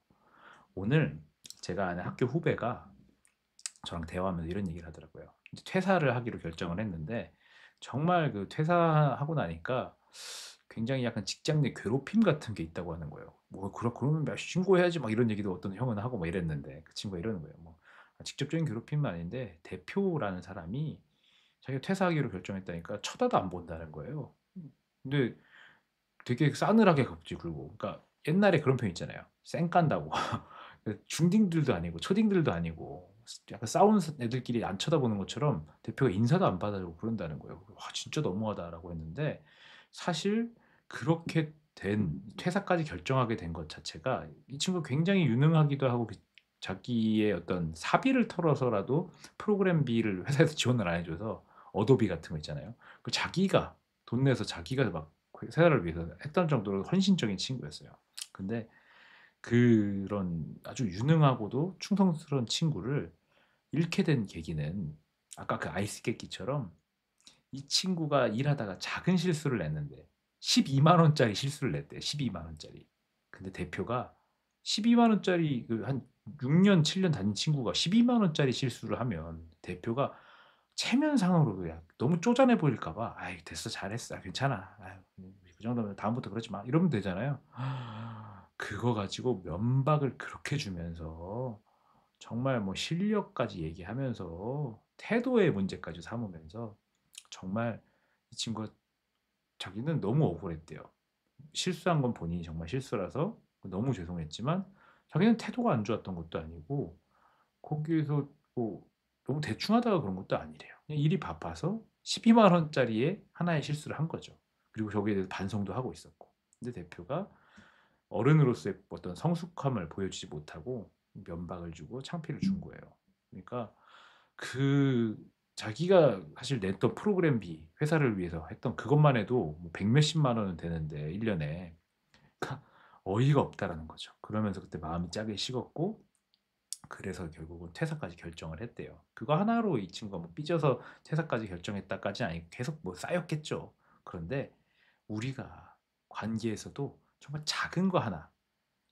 오늘 제가 아는 학교 후배가 저랑 대화하면서 이런 얘기를 하더라고요. 이제 퇴사를 하기로 결정을 했는데 정말 그 퇴사하고 나니까 굉장히 약간 직장 내 괴롭힘 같은 게 있다고 하는 거예요. 뭐 그러면 막 신고해야지 막 이런 얘기도 어떤 형은 하고 막 이랬는데 그 친구가 이러는 거예요. 뭐 직접적인 괴롭힘은 아닌데 대표라는 사람이 자기가 퇴사하기로 결정했다니까 쳐다도 안 본다는 거예요. 근데 되게 싸늘하게 갚지 굴고. 그러니까 옛날에 그런 표현 있잖아요. 쌩 깐다고. 중딩들도 아니고 초딩들도 아니고 약간 싸우는 애들끼리 안 쳐다보는 것처럼 대표가 인사도 안 받아주고 그런다는 거예요. 와 진짜 너무하다라고 했는데, 사실 그렇게 된 퇴사까지 결정하게 된 것 자체가 이 친구가 굉장히 유능하기도 하고 자기의 어떤 사비를 털어서라도 프로그램비를 회사에서 지원을 안 해줘서 어도비 같은 거 있잖아요. 그 자기가 돈 내서 자기가 막 회사를 위해서 했던 정도로 헌신적인 친구였어요. 근데 그런 아주 유능하고도 충성스러운 친구를 잃게 된 계기는 아까 그 아이스 깨끼처럼 이 친구가 일하다가 작은 실수를 냈는데 12만 원짜리 실수를 냈대. 12만 원짜리. 근데 대표가 12만 원짜리 그 한 6년, 7년 다닌 친구가 12만 원짜리 실수를 하면 대표가 체면상으로도 야, 너무 쪼잔해 보일까 봐. 아이, 됐어. 잘했어. 괜찮아. 아유, 그 정도면 다음부터 그러지 마. 이러면 되잖아요. 그거 가지고 면박을 그렇게 주면서 정말 뭐 실력까지 얘기하면서 태도의 문제까지 삼으면서 정말 이 친구가 자기는 너무 억울했대요. 실수한 건 본인이 정말 실수라서 너무 죄송했지만 자기는 태도가 안 좋았던 것도 아니고 거기에서 뭐 너무 대충 하다가 그런 것도 아니래요. 그냥 일이 바빠서 12만 원짜리에 하나의 실수를 한 거죠. 그리고 저기에 대해서 반성도 하고 있었고. 근데 대표가 어른으로서의 어떤 성숙함을 보여주지 못하고 면박을 주고 창피를 준 거예요. 그러니까 그 자기가 사실 냈던 프로그램비 회사를 위해서 했던 그것만 해도 뭐 백 몇십만 원은 되는데 1년에 어이가 없다라는 거죠. 그러면서 그때 마음이 짝이 식었고 그래서 결국은 퇴사까지 결정을 했대요. 그거 하나로 이 친구가 뭐 삐져서 퇴사까지 결정했다까지 아니고 계속 뭐 쌓였겠죠. 그런데 우리가 관계에서도 정말 작은 거 하나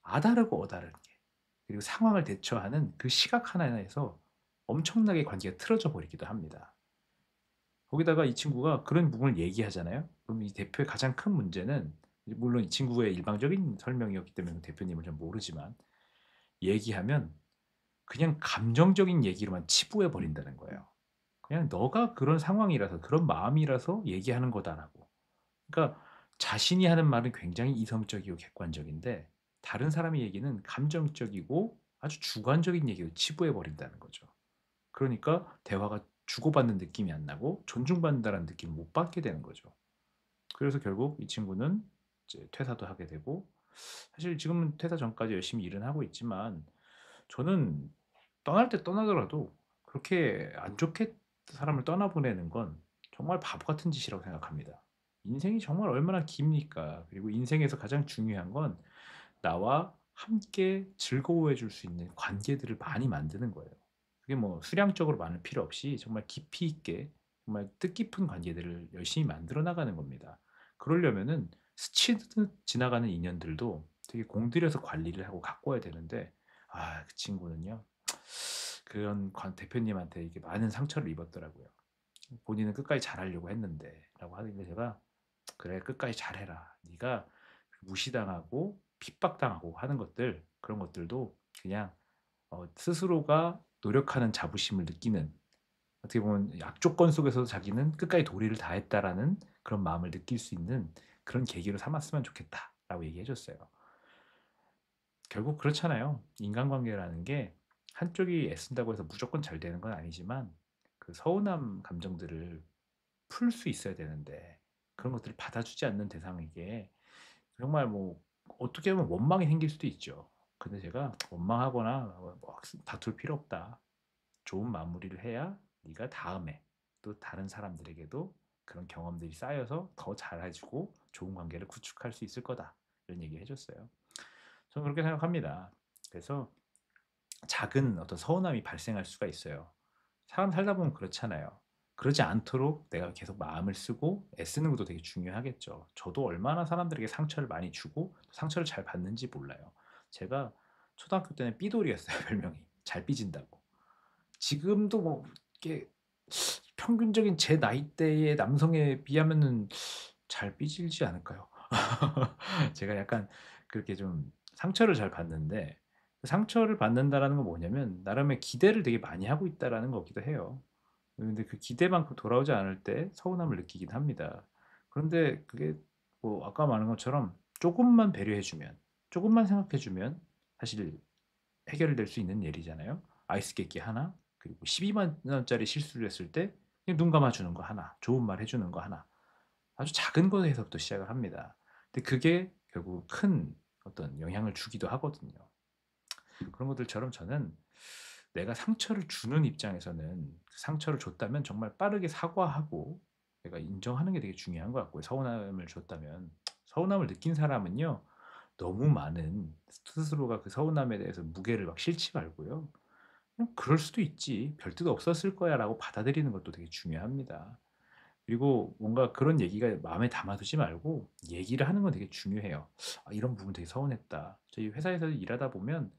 아다르고 어다른 게 그리고 상황을 대처하는 그 시각 하나에서 엄청나게 관계가 틀어져 버리기도 합니다. 거기다가 이 친구가 그런 부분을 얘기하잖아요. 그럼 이 대표의 가장 큰 문제는 물론 이 친구의 일방적인 설명이었기 때문에 대표님을 잘 모르지만 얘기하면 그냥 감정적인 얘기로만 치부해 버린다는 거예요. 그냥 너가 그런 상황이라서 그런 마음이라서 얘기하는 거다라고. 그러니까 자신이 하는 말은 굉장히 이성적이고 객관적인데 다른 사람의 얘기는 감정적이고 아주 주관적인 얘기로 치부해 버린다는 거죠. 그러니까 대화가 주고받는 느낌이 안 나고 존중받는다는 느낌을 못 받게 되는 거죠. 그래서 결국 이 친구는 이제 퇴사도 하게 되고 사실 지금은 퇴사 전까지 열심히 일은 하고 있지만 저는 떠날 때 떠나더라도 그렇게 안 좋게 사람을 떠나보내는 건 정말 바보 같은 짓이라고 생각합니다. 인생이 정말 얼마나 깁니까? 그리고 인생에서 가장 중요한 건 나와 함께 즐거워해 줄 수 있는 관계들을 많이 만드는 거예요. 그게 뭐 수량적으로 많을 필요 없이 정말 깊이 있게 정말 뜻깊은 관계들을 열심히 만들어 나가는 겁니다. 그러려면은 스치듯 지나가는 인연들도 되게 공들여서 관리를 하고 가꿔야 되는데 아, 그 친구는요. 그런 대표님한테 이게 많은 상처를 입었더라고요. 본인은 끝까지 잘하려고 했는데라고 하는데 제가 그래 끝까지 잘해라. 네가 무시당하고 핍박당하고 하는 것들 그런 것들도 그냥 스스로가 노력하는 자부심을 느끼는 어떻게 보면 악조건 속에서도 자기는 끝까지 도리를 다했다라는 그런 마음을 느낄 수 있는 그런 계기로 삼았으면 좋겠다라고 얘기해 줬어요. 결국 그렇잖아요. 인간관계라는 게 한쪽이 애쓴다고 해서 무조건 잘 되는 건 아니지만 그 서운함 감정들을 풀 수 있어야 되는데 그런 것들을 받아주지 않는 대상에게 정말 뭐 어떻게 보면 원망이 생길 수도 있죠. 근데 제가 원망하거나 뭐 다툴 필요 없다. 좋은 마무리를 해야 네가 다음에 또 다른 사람들에게도 그런 경험들이 쌓여서 더 잘해주고 좋은 관계를 구축할 수 있을 거다. 이런 얘기 해줬어요. 저는 그렇게 생각합니다. 그래서 작은 어떤 서운함이 발생할 수가 있어요. 사람 살다 보면 그렇잖아요. 그러지 않도록 내가 계속 마음을 쓰고 애쓰는 것도 되게 중요하겠죠. 저도 얼마나 사람들에게 상처를 많이 주고 상처를 잘 받는지 몰라요. 제가 초등학교 때는 삐돌이였어요, 별명이. 잘 삐진다고. 지금도 뭐 이게 평균적인 제 나이대의 남성에 비하면은 잘 삐질지 않을까요? 제가 약간 그렇게 좀 상처를 잘 받는데 그 상처를 받는다라는 건 뭐냐면 나름의 기대를 되게 많이 하고 있다라는 거기도 해요. 근데 그 기대만큼 돌아오지 않을 때 서운함을 느끼긴 합니다. 그런데 그게 뭐 아까 말한 것처럼 조금만 배려해 주면, 조금만 생각해 주면 사실 해결될 수 있는 일이잖아요. 아이스 깨끼 하나, 그리고 12만 원짜리 실수를 했을 때 그냥 눈 감아 주는 거 하나, 좋은 말 해 주는 거 하나. 아주 작은 거에서부터 시작을 합니다. 근데 그게 결국 큰 어떤 영향을 주기도 하거든요. 그런 것들처럼 저는 내가 상처를 주는 입장에서는 그 상처를 줬다면 정말 빠르게 사과하고 내가 인정하는 게 되게 중요한 것 같고요. 서운함을 줬다면 서운함을 느낀 사람은요 너무 많은 스스로가 그 서운함에 대해서 무게를 막 실지 말고요. 그냥 '그럴 수도 있지. 별뜻 없었을 거야.'라고 받아들이는 것도 되게 중요합니다. 그리고 뭔가 그런 얘기가 마음에 담아두지 말고 얘기를 하는 건 되게 중요해요. "아 이런 부분 되게 서운했다." 저희 회사에서 일하다 보면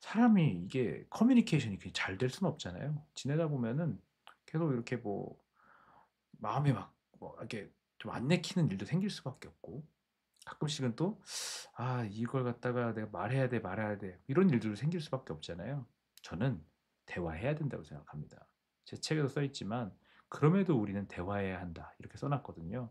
사람이 이게 커뮤니케이션이 그렇게 잘 될 수는 없잖아요. 지내다 보면은 계속 이렇게 뭐 마음에 막 뭐 이렇게 좀 안 내키는 일도 생길 수밖에 없고 가끔씩은 또 '아 이걸 갖다가 내가 말해야 돼, 말아야 돼.' 이런 일들도 생길 수밖에 없잖아요. 저는 대화해야 된다고 생각합니다. 제 책에도 써 있지만 "그럼에도 우리는 대화해야 한다." 이렇게 써 놨거든요.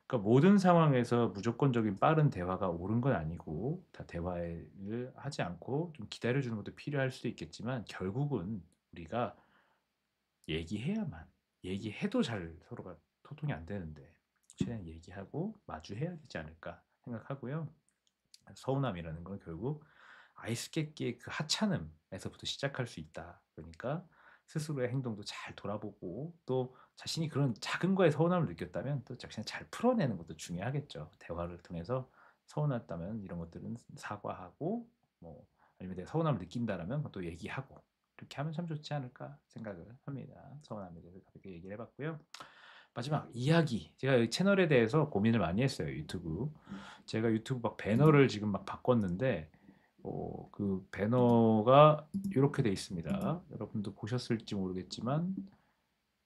그러니까 모든 상황에서 무조건적인 빠른 대화가 옳은 건 아니고 다 대화를 하지 않고 좀 기다려 주는 것도 필요할 수도 있겠지만 결국은 우리가 얘기해야만 얘기해도 잘 서로가 소통이 안 되는데 최대한 얘기하고 마주해야 되지 않을까 생각하고요. 서운함이라는 건 결국 아이스 깨끼의 그 하찮음에서부터 시작할 수 있다. 그러니까 스스로의 행동도 잘 돌아보고 또 자신이 그런 작은 거에 서운함을 느꼈다면 또 자신을 잘 풀어내는 것도 중요하겠죠. 대화를 통해서 서운했다면 이런 것들은 사과하고 뭐 아니면 내가 서운함을 느낀다라면 그것도 얘기하고 이렇게 하면 참 좋지 않을까 생각을 합니다. 서운함에 대해서 가볍게 얘기를 해봤고요. 마지막 이야기. 제가 이 채널에 대해서 고민을 많이 했어요. 유튜브. 제가 유튜브 막 배너를 지금 막 바꿨는데 그 배너가 이렇게 돼 있습니다. 여러분도 보셨을지 모르겠지만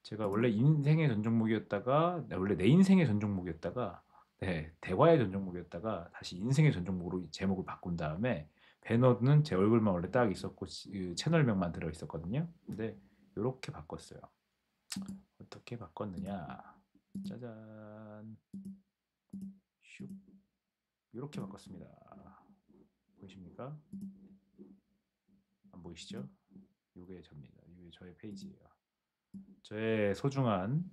제가 원래 인생의 전 종목이었다가 원래 내 인생의 전 종목이었다가 네, 대화의 전 종목이었다가 다시 인생의 전 종목으로 제목을 바꾼 다음에 배너는 제 얼굴만 원래 딱 있었고 그 채널명만 들어 있었거든요. 근데 이렇게 바꿨어요. 어떻게 바꿨느냐? 짜잔. 슉. 이렇게 바꿨습니다. 보이십니까? 안 보이시죠? 이게 접니다. 이게 저의 페이지예요. 저의 소중한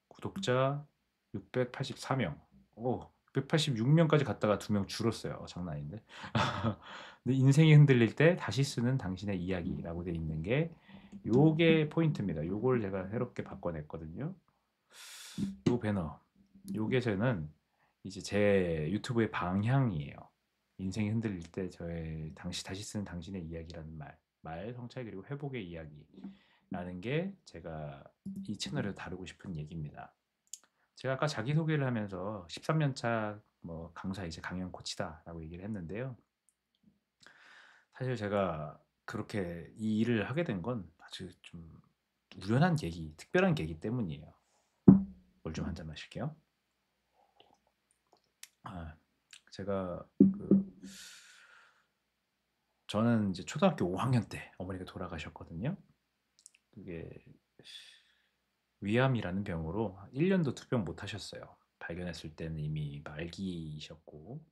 구독자 684명. 오, 686명까지 갔다가 2명 줄었어요. 장난 아닌데. 근데 인생이 흔들릴 때 다시 쓰는 당신의 이야기라고 돼 있는 게 요게 포인트입니다. 요걸 제가 새롭게 바꿔냈거든요. 요 배너. 요게 저는 이제 제 유튜브의 방향이에요. 인생이 흔들릴 때 저의 다시 쓰는 당신의 이야기라는 말 성찰 그리고 회복의 이야기라는 게 제가 이 채널에서 다루고 싶은 얘기입니다. 제가 아까 자기소개를 하면서 13년 차 뭐 강사이자 강연 코치다라고 얘기를 했는데요. 사실 제가 그렇게 이 일을 하게 된 건 아주 좀 우연한 계기, 특별한 계기 때문이에요. 물 좀 한 잔 마실게요. 아, 제가 저는 이제 초등학교 5학년 때 어머니가 돌아가셨거든요. 그게 위암이라는 병으로 1년도 투병 못 하셨어요. 발견했을 때는 이미 말기이셨고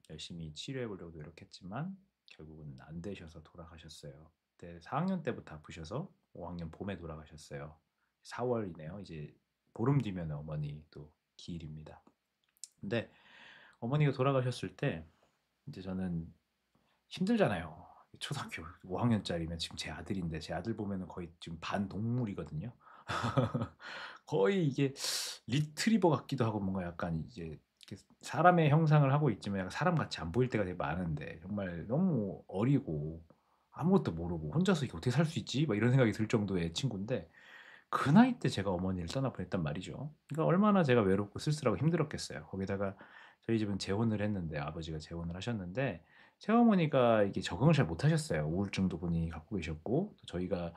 열심히 치료해 보려고 노력했지만 결국은 안 되셔서 돌아가셨어요. 그때 4학년 때부터 아프셔서 5학년 봄에 돌아가셨어요. 4월이네요. 이제 보름 뒤면 어머니 또 기일입니다. 근데 어머니가 돌아가셨을 때 이제 저는 힘들잖아요. 초등학교 5학년짜리면 지금 제 아들인데 제 아들 보면은 거의 지금 반동물이거든요. 거의 이게 리트리버 같기도 하고 뭔가 약간 이제 사람의 형상을 하고 있지만 약간 사람같이 안 보일 때가 되게 많은데 정말 너무 어리고 아무것도 모르고 혼자서 이게 어떻게 살 수 있지? 막 이런 생각이 들 정도의 친구인데 그 나이 때 제가 어머니를 떠나보냈단 말이죠. 그러니까 얼마나 제가 외롭고 쓸쓸하고 힘들었겠어요. 거기다가 저희 집은 재혼을 했는데 아버지가 재혼을 하셨는데 새어머니가 이게 적응을 잘 못하셨어요. 우울증도 본인이 갖고 계셨고 저희가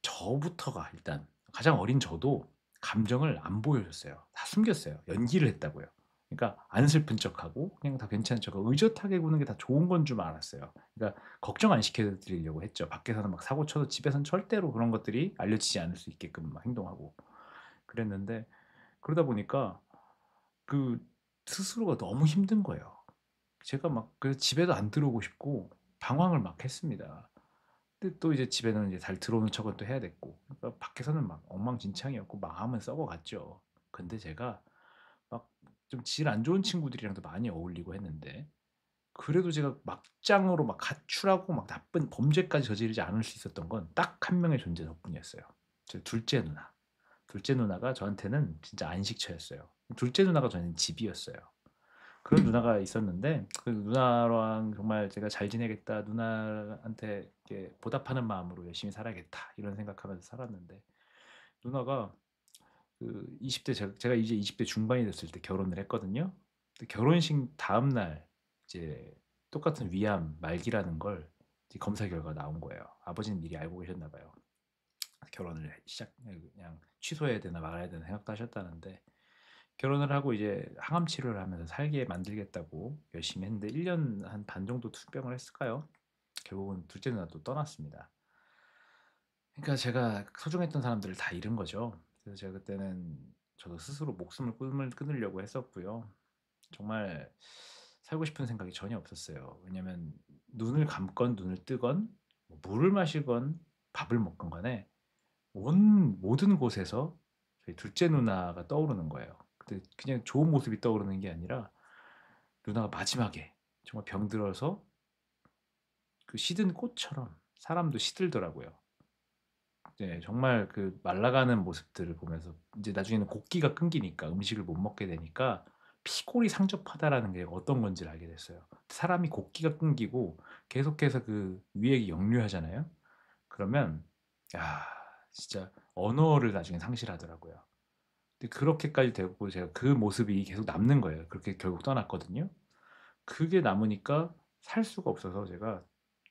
저부터가 일단 가장 어린 저도 감정을 안 보여줬어요. 다 숨겼어요. 연기를 했다고요. 그러니까 안 슬픈 척하고 그냥 다 괜찮은 척하고 의젓하게 구는 게 다 좋은 건 줄 알았어요. 그러니까 걱정 안 시켜드리려고 했죠. 밖에서는 막 사고 쳐도 집에서는 절대로 그런 것들이 알려지지 않을 수 있게끔 막 행동하고 그랬는데 그러다 보니까 그 스스로가 너무 힘든 거예요. 제가 막 그래서 집에도 안 들어오고 싶고 방황을 막 했습니다. 근데 또 이제 집에는 이제 잘 들어오는 척은 또 해야 됐고 그러니까 밖에서는 막 엉망진창이었고 마음은 썩어갔죠. 근데 제가 막 좀 질 안 좋은 친구들이랑도 많이 어울리고 했는데 그래도 제가 막장으로 막 가출하고 막 나쁜 범죄까지 저지르지 않을 수 있었던 건 딱 한 명의 존재 덕분이었어요. 제 둘째 누나. 둘째 누나가 저한테는 진짜 안식처였어요. 둘째 누나가 저는 집이었어요. 그런 누나가 있었는데 그 누나랑 정말 제가 잘 지내겠다. 누나한테 이렇게 보답하는 마음으로 열심히 살아야겠다. 이런 생각하면서 살았는데 누나가 그 20대 제가 이제 20대 중반이 됐을 때 결혼을 했거든요. 근데 결혼식 다음 날 이제 똑같은 위암 말기라는 걸 이제 검사 결과가 나온 거예요. 아버지는 미리 알고 계셨나 봐요. 결혼을 그냥 취소해야 되나 말아야 되나 생각도 하셨다는데 결혼을 하고 이제 항암 치료를 하면서 살게 만들겠다고 열심히 했는데 1년 한 반 정도 투병을 했을까요? 결국은 둘째 누나도 떠났습니다. 그러니까 제가 소중했던 사람들을 다 잃은 거죠. 그래서 제가 그때는 저도 스스로 목숨을 끊으려고 했었고요. 정말 살고 싶은 생각이 전혀 없었어요. 왜냐면 눈을 감건 눈을 뜨건 뭐 물을 마시건 밥을 먹건 간에 온 모든 곳에서 저희 둘째 누나가 떠오르는 거예요. 근데 그냥 좋은 모습이 떠오르는 게 아니라 누나가 마지막에 정말 병들어서 그 시든 꽃처럼 사람도 시들더라고요. 네, 정말 그 말라가는 모습들을 보면서 이제 나중에는 곡기가 끊기니까 음식을 못 먹게 되니까 피골이 상접하다라는 게 어떤 건지를 알게 됐어요. 사람이 곡기가 끊기고 계속해서 그 위액이 역류하잖아요. 그러면 야, 진짜 언어를 나중에 상실하더라고요. 근데 그렇게까지 되고 제가 그 모습이 계속 남는 거예요. 그렇게 결국 떠났거든요. 그게 남으니까 살 수가 없어서 제가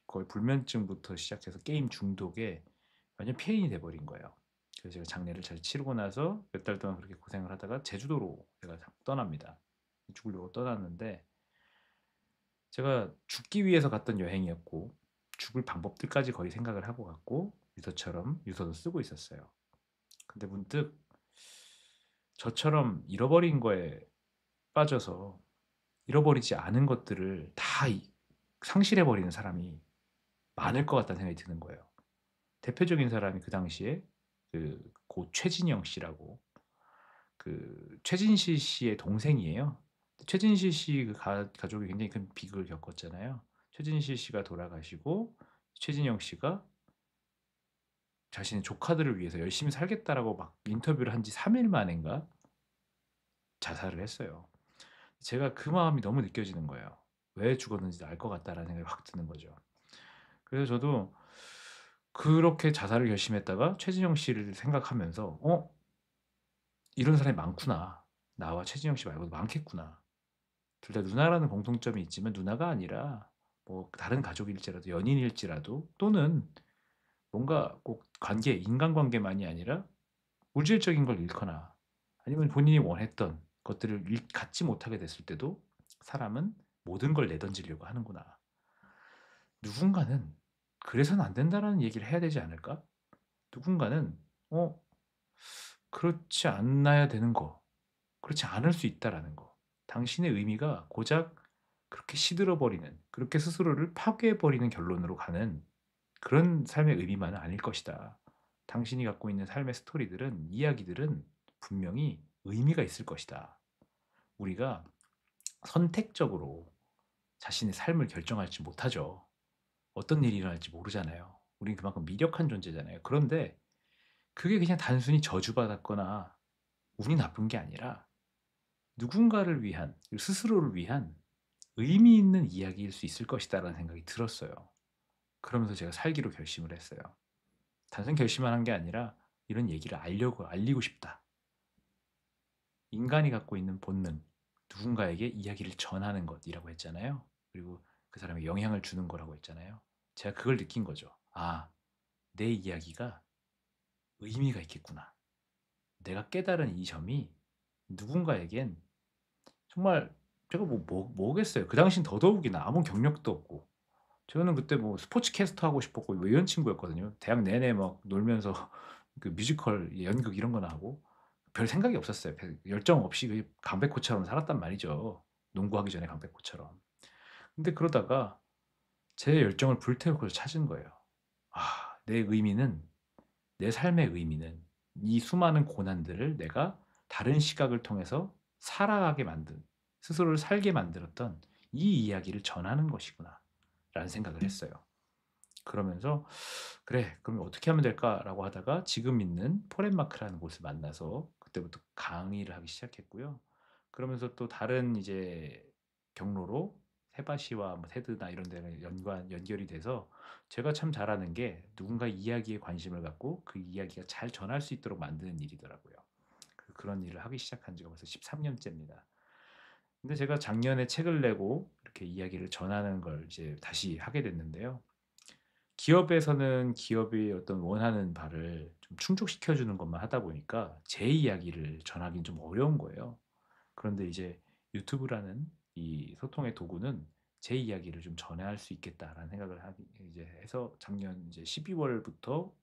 거의 불면증부터 시작해서 게임 중독에 완전 폐인이 돼버린 거예요. 그래서 제가 장례를 잘 치르고 나서 몇 달 동안 그렇게 고생을 하다가 제주도로 제가 떠납니다. 죽으려고 떠났는데 제가 죽기 위해서 갔던 여행이었고 죽을 방법들까지 거의 생각을 하고 갔고 유서처럼 유서도 쓰고 있었어요. 근데 문득 저처럼 잃어버린 거에 빠져서 잃어버리지 않은 것들을 다 상실해버리는 사람이 많을 것 같다는 생각이 드는 거예요. 대표적인 사람이 그 당시에 고 최진영 씨라고 그 최진실 씨의 동생이에요. 최진실 씨 그 가족이 굉장히 큰 비극을 겪었잖아요. 최진실 씨가 돌아가시고 최진영 씨가 자신의 조카들을 위해서 열심히 살겠다라고 막 인터뷰를 한 지 3일 만인가 자살을 했어요. 제가 그 마음이 너무 느껴지는 거예요. 왜 죽었는지 알 것 같다라는 생각이 확 드는 거죠. 그래서 저도 그렇게 자살을 결심했다가 최진영 씨를 생각하면서 이런 사람이 많구나. 나와 최진영 씨 말고도 많겠구나. 둘 다 누나라는 공통점이 있지만 누나가 아니라 뭐 다른 가족일지라도 연인일지라도 또는 뭔가 꼭 인간관계만이 아니라 물질적인 걸 잃거나 아니면 본인이 원했던 것들을 갖지 못하게 됐을 때도 사람은 모든 걸 내던지려고 하는구나. 누군가는 그래서는 안 된다라는 얘기를 해야 되지 않을까? 누군가는 어 그렇지 않아야 되는 거, 그렇지 않을 수 있다라는 거. 당신의 의미가 고작 그렇게 시들어 버리는, 그렇게 스스로를 파괴해 버리는 결론으로 가는 그런 삶의 의미만은 아닐 것이다. 당신이 갖고 있는 삶의 스토리들은, 이야기들은 분명히 의미가 있을 것이다. 우리가 선택적으로 자신의 삶을 결정할지 못하죠. 어떤 일이 일어날지 모르잖아요. 우린 그만큼 미력한 존재잖아요. 그런데 그게 그냥 단순히 저주받았거나 운이 나쁜 게 아니라 누군가를 위한, 스스로를 위한 의미 있는 이야기일 수 있을 것이다라는 생각이 들었어요. 그러면서 제가 살기로 결심을 했어요. 단순 결심만 한 게 아니라 이런 얘기를 알리고 싶다. 인간이 갖고 있는 본능, 누군가에게 이야기를 전하는 것이라고 했잖아요. 그리고 그 사람에게 영향을 주는 거라고 했잖아요. 제가 그걸 느낀 거죠. 아, 내 이야기가 의미가 있겠구나. 내가 깨달은 이 점이 누군가에겐 정말 제가 뭐겠어요. 그 당시엔 더더욱이나 아무 경력도 없고 저는 그때 뭐 스포츠 캐스터 하고 싶었고 뭐 이런 친구였거든요. 대학 내내 막 놀면서 그 뮤지컬, 연극 이런 거나 하고 별 생각이 없었어요. 열정 없이 그 강백호처럼 살았단 말이죠. 농구하기 전에 강백호처럼. 근데 그러다가 제 열정을 불태우고 그걸 찾은 거예요. 아, 내 삶의 의미는 이 수많은 고난들을 내가 다른 시각을 통해서 살아가게 만든, 스스로를 살게 만들었던 이 이야기를 전하는 것이구나. 라는 생각을 했어요. 그러면서 그래, 그럼 어떻게 하면 될까라고 하다가 지금 있는 포렌마크라는 곳을 만나서 그때부터 강의를 하기 시작했고요. 그러면서 또 다른 이제 경로로 세바시와 뭐 테드나 이런 데는 연결이 돼서 제가 참 잘하는 게 누군가 이야기에 관심을 갖고 그 이야기가 잘 전할 수 있도록 만드는 일이더라고요. 그런 일을 하기 시작한 지가 벌써 13년째입니다. 근데 제가 작년에 책을 내고 이렇게 이야기를 전하는 걸 이제 다시 하게 됐는데요. 기업에서는 기업이 어떤 원하는 바를 좀 충족시켜 주는 것만 하다 보니까 제 이야기를 전하기는 좀 어려운 거예요. 그런데 이제 유튜브라는 이 소통의 도구는 제 이야기를 좀 전할 수 있겠다라는 생각을 하기 이제 해서 작년 이제 12월부터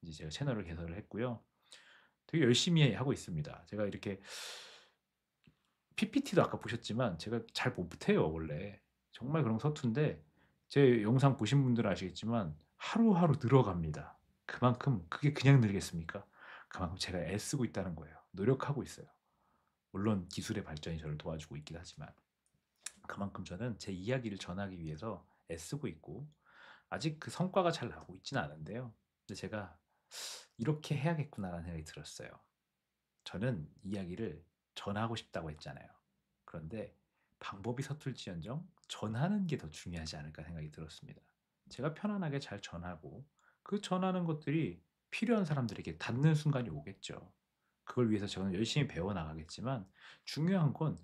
이제 제가 채널을 개설을 했고요. 되게 열심히 하고 있습니다. 제가 이렇게 PPT도 아까 보셨지만 제가 잘 못해요, 원래. 정말 그런 거 서툰데 제 영상 보신 분들은 아시겠지만 하루하루 늘어갑니다. 그만큼 그게 그냥 늘겠습니까? 그만큼 제가 애쓰고 있다는 거예요. 노력하고 있어요. 물론 기술의 발전이 저를 도와주고 있긴 하지만 그만큼 저는 제 이야기를 전하기 위해서 애쓰고 있고 아직 그 성과가 잘 나고 있지는 않은데요. 근데 제가 이렇게 해야겠구나라는 생각이 들었어요. 저는 이야기를 전하고 싶다고 했잖아요. 그런데 방법이 서툴지언정 전하는 게 더 중요하지 않을까 생각이 들었습니다. 제가 편안하게 잘 전하고 그 전하는 것들이 필요한 사람들에게 닿는 순간이 오겠죠. 그걸 위해서 저는 열심히 배워나가겠지만 중요한 건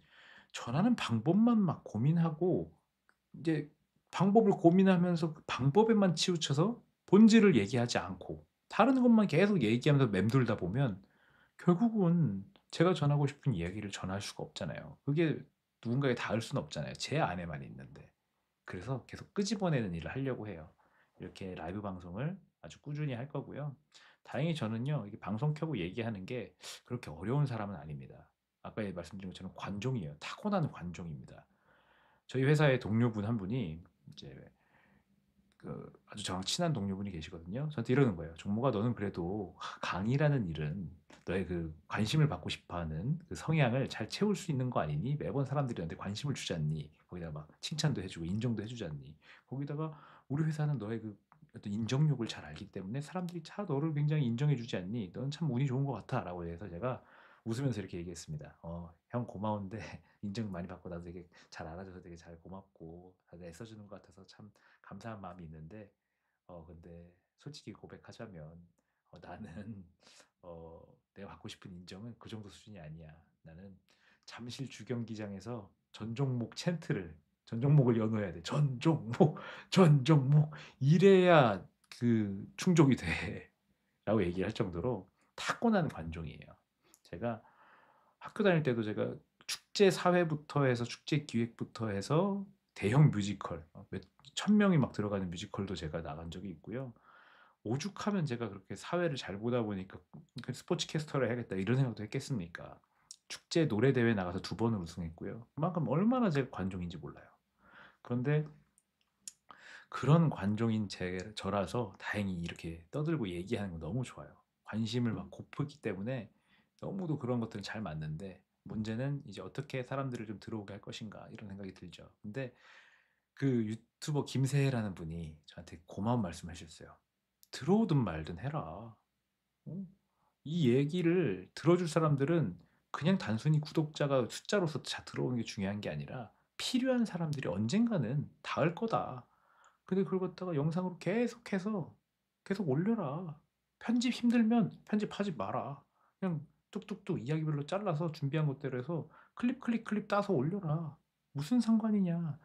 전하는 방법만 막 고민하고 이제 방법을 고민하면서 그 방법에만 치우쳐서 본질을 얘기하지 않고 다른 것만 계속 얘기하면서 맴돌다 보면 결국은 제가 전하고 싶은 이야기를 전할 수가 없잖아요. 그게 누군가에 닿을 수는 없잖아요. 제 안에만 있는데. 그래서 계속 끄집어내는 일을 하려고 해요. 이렇게 라이브 방송을 아주 꾸준히 할 거고요. 다행히 저는요, 이게 방송 켜고 얘기하는 게 그렇게 어려운 사람은 아닙니다. 아까 말씀드린 것처럼 관종이에요. 타고난 관종입니다. 저희 회사의 동료분 한 분이 이제 그 아주 저랑 친한 동료분이 계시거든요. 저한테 이러는 거예요. "종모가 너는 그래도 강의라는 일은 너의 그 관심을 받고 싶어하는 그 성향을 잘 채울 수 있는 거 아니니? 매번 사람들이 너한테 관심을 주지 않니? 거기다가 막 칭찬도 해 주고 인정도 해 주지 않니? 거기다가 우리 회사는 너의 그 어떤 인정욕을 잘 알기 때문에 사람들이 다 너를 굉장히 인정해 주지 않니? 넌 참 운이 좋은 것 같아."라고 해서 제가 웃으면서 이렇게 얘기했습니다. 형 고마운데 인정 많이 받고 나도 되게 잘 알아줘서 되게 잘 고맙고 다들 애써주는 것 같아서 참 감사한 마음이 있는데 근데 솔직히 고백하자면 나는 내가 받고 싶은 인정은 그 정도 수준이 아니야. 나는 잠실 주경기장에서 전 종목을 연호해야 돼. 전 종목, 전 종목 이래야 그 충족이 돼. 라고 얘기할 정도로 타고난 관종이에요. 제가 학교 다닐 때도 제가 축제 사회부터 해서 축제 기획부터 해서 대형 뮤지컬 몇 천 명이 막 들어가는 뮤지컬도 제가 나간 적이 있고요. 오죽하면 제가 그렇게 사회를 잘 보다 보니까 그 '스포츠 캐스터를 해야겠다.' 이런 생각도 했겠습니까. 축제 노래 대회 나가서 두 번을 우승했고요. 그만큼 얼마나 제가 관종인지 몰라요. 그런데 그런 관종인 저라서 다행히 이렇게 떠들고 얘기하는 거 너무 좋아요. 관심을 막 고프기 때문에 너무도 그런 것들은 잘 맞는데 문제는 이제 어떻게 사람들을 좀 들어오게 할 것인가 이런 생각이 들죠. 근데 그 유튜버 김세혜라는 분이 저한테 고마운 말씀 하셨어요. 들어오든 말든 해라. 어? 이 얘기를 들어줄 사람들은 그냥 단순히 구독자가 숫자로서 들어오는 게 중요한 게 아니라 필요한 사람들이 언젠가는 닿을 거다. 근데 그걸 갖다가 영상으로 계속해서 계속 올려라. 편집 힘들면 편집하지 마라. 그냥 뚝뚝뚝 이야기별로 잘라서 준비한 것대로 해서 클립 따서 올려라. 무슨 상관이냐.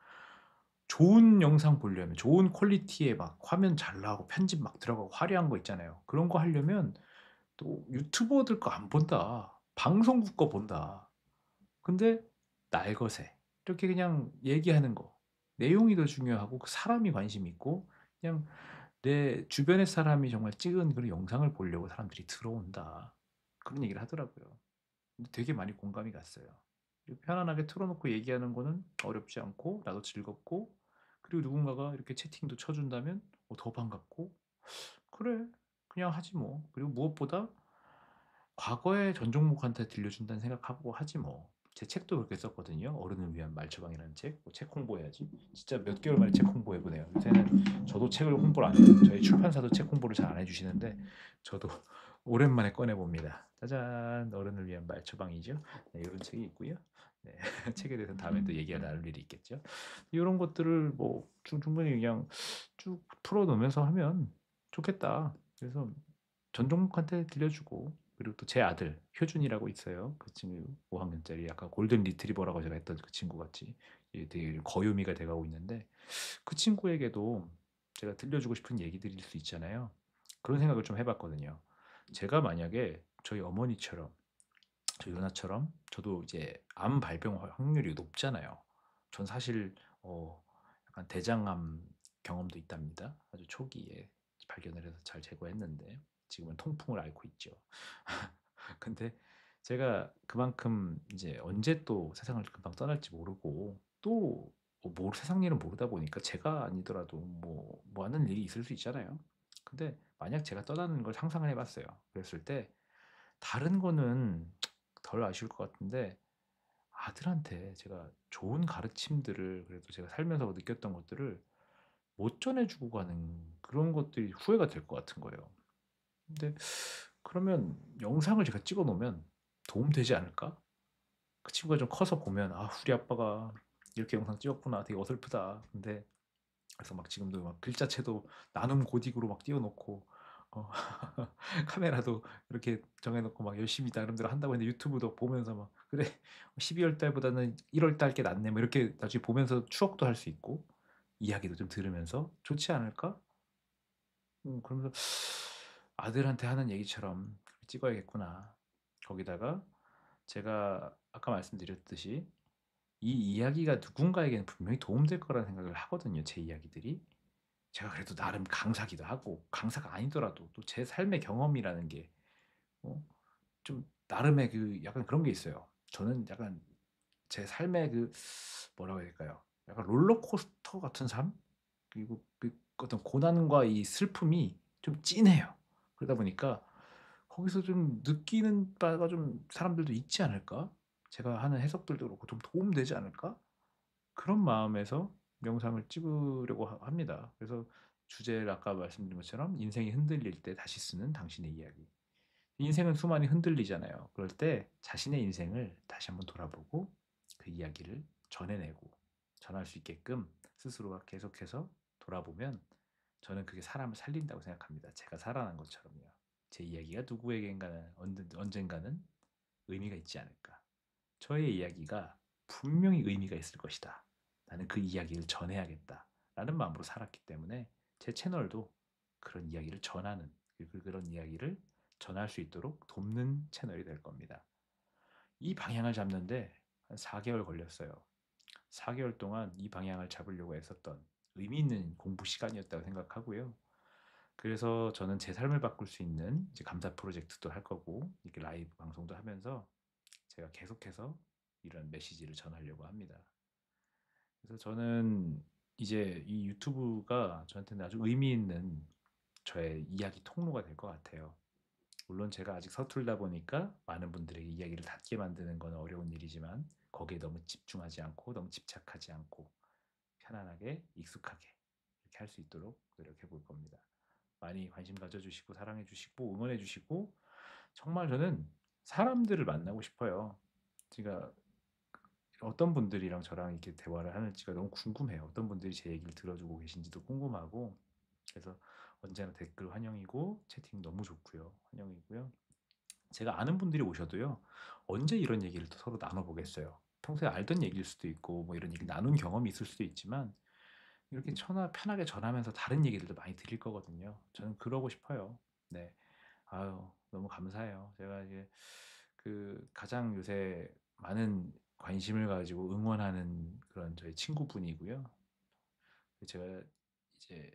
좋은 영상 보려면 좋은 퀄리티의 막 화면 잘 나오고 편집 막 들어가고 화려한 거 있잖아요. 그런 거 하려면 또 유튜버들 거 안 본다. 방송국 거 본다. 근데 날것에 이렇게 그냥 얘기하는 거 내용이 더 중요하고 그 사람이 관심 있고 그냥 내 주변의 사람이 정말 찍은 그런 영상을 보려고 사람들이 들어온다. 그런 얘기를 하더라고요. 근데 되게 많이 공감이 갔어요. 이렇게 편안하게 틀어놓고 얘기하는 거는 어렵지 않고 나도 즐겁고 그리고 누군가가 이렇게 채팅도 쳐준다면 더 반갑고 그래 그냥 하지 뭐. 그리고 무엇보다 과거의 전 종목한테 들려준다는 생각하고 하지 뭐. 제 책도 그렇게 썼거든요. 어른을 위한 말처방이라는 책. 책 홍보해야지. 진짜 몇 개월 만에 책 홍보해보네요. 요새는 저도 책을 홍보를 안 해요. 저희 출판사도 책 홍보를 잘 안 해주시는데 저도 오랜만에 꺼내 봅니다. 짜잔! 어른을 위한 말 처방이죠. 네, 이런 책이 있고요. 네, 책에 대해서는 다음에 또 얘기가 나눌 일이 있겠죠. 이런 것들을 뭐 충분히 그냥 쭉 풀어 놓으면서 하면 좋겠다. 그래서 전 종목한테 들려주고, 그리고 또 제 아들 효준이라고 있어요. 그 친구 5학년짜리 약간 골든 리트리버라고 제가 했던 그 친구 같이 이게 되게 거요미가 돼가고 있는데, 그 친구에게도 제가 들려주고 싶은 얘기들일 수 있잖아요. 그런 생각을 좀 해봤거든요. 제가 만약에 저희 어머니처럼, 저희 누나처럼 저도 이제 암 발병 확률이 높잖아요. 전 사실 약간 대장암 경험도 있답니다. 아주 초기에 발견을 해서 잘 제거했는데 지금은 통풍을 앓고 있죠. 근데 제가 그만큼 이제 언제 또 세상을 금방 떠날지 모르고, 또 세상 일은 모르다 보니까 제가 아니더라도 뭐 하는 일이 있을 수 있잖아요. 근데 만약 제가 떠나는 걸 상상을 해봤어요. 그랬을 때 다른 거는 덜 아쉬울 것 같은데, 아들한테 제가 좋은 가르침들을, 그래도 제가 살면서 느꼈던 것들을 못 전해주고 가는 그런 것들이 후회가 될 것 같은 거예요. 근데 그러면 영상을 제가 찍어 놓으면 도움되지 않을까? 그 친구가 좀 커서 보면, 아, 우리 아빠가 이렇게 영상 찍었구나. 되게 어설프다. 근데 그래서 막 지금도 막 글자체도 나눔 고딕으로 막 띄워놓고, 어, 카메라도 이렇게 정해놓고 막 열심히 나름대로 한다고 했는데, 유튜브도 보면서 막 그래 12월 달보다는 1월 달 게 낫네 뭐 이렇게 나중에 보면서 추억도 할 수 있고 이야기도 좀 들으면서 좋지 않을까? 그러면서 아들한테 하는 얘기처럼 찍어야겠구나. 거기다가 제가 아까 말씀드렸듯이 이 이야기가 누군가에게는 분명히 도움될 거라는 생각을 하거든요. 제 이야기들이. 제가 그래도 나름 강사기도 하고, 강사가 아니더라도 또 제 삶의 경험이라는 게 어, 좀 나름의 그 약간 그런 게 있어요. 저는 약간 제 삶의 그 뭐라고 해야 될까요? 약간 롤러코스터 같은 삶? 그리고 그 어떤 고난과 이 슬픔이 좀 진해요. 그러다 보니까 거기서 좀 느끼는 바가 좀 사람들도 있지 않을까? 제가 하는 해석들도 그렇고 좀 도움되지 않을까? 그런 마음에서 영상을 찍으려고 합니다. 그래서 주제를 아까 말씀드린 것처럼 인생이 흔들릴 때 다시 쓰는 당신의 이야기. 인생은 수많이 흔들리잖아요. 그럴 때 자신의 인생을 다시 한번 돌아보고 그 이야기를 전해내고 전할 수 있게끔 스스로가 계속해서 돌아보면, 저는 그게 사람을 살린다고 생각합니다. 제가 살아난 것처럼요. 제 이야기가 누구에겐가는 언젠가는 의미가 있지 않을까. 저의 이야기가 분명히 의미가 있을 것이다. 나는 그 이야기를 전해야겠다. 라는 마음으로 살았기 때문에 제 채널도 그런 이야기를 전하는, 그런 이야기를 전할 수 있도록 돕는 채널이 될 겁니다. 이 방향을 잡는데 한 4개월 걸렸어요. 4개월 동안 이 방향을 잡으려고 했었던 의미 있는 공부 시간이었다고 생각하고요. 그래서 저는 제 삶을 바꿀 수 있는 이제 감사 프로젝트도 할 거고, 이렇게 라이브 방송도 하면서 제가 계속해서 이런 메시지를 전하려고 합니다. 그래서 저는 이제 이 유튜브가 저한테는 아주 의미 있는 저의 이야기 통로가 될 것 같아요. 물론 제가 아직 서툴다 보니까 많은 분들에게 이야기를 닿게 만드는 건 어려운 일이지만, 거기에 너무 집중하지 않고 너무 집착하지 않고 편안하게 익숙하게 이렇게 할 수 있도록 노력해 볼 겁니다. 많이 관심 가져주시고 사랑해 주시고 응원해 주시고, 정말 저는 사람들을 만나고 싶어요. 제가 어떤 분들이랑 저랑 이렇게 대화를 하는지가 너무 궁금해요. 어떤 분들이 제 얘기를 들어주고 계신지도 궁금하고, 그래서 언제나 댓글 환영이고 채팅 너무 좋고요. 환영이고요. 제가 아는 분들이 오셔도요. 언제 이런 얘기를 또 서로 나눠보겠어요. 평소에 알던 얘기일 수도 있고 뭐 이런 얘기 나눈 경험이 있을 수도 있지만, 이렇게 편하게 전하면서 다른 얘기들도 많이 드릴 거거든요. 저는 그러고 싶어요. 네. 아유, 너무 감사해요. 제가 이제 그 가장 요새 많은 관심을 가지고 응원하는 그런 저희 친구분이고요. 제가 이제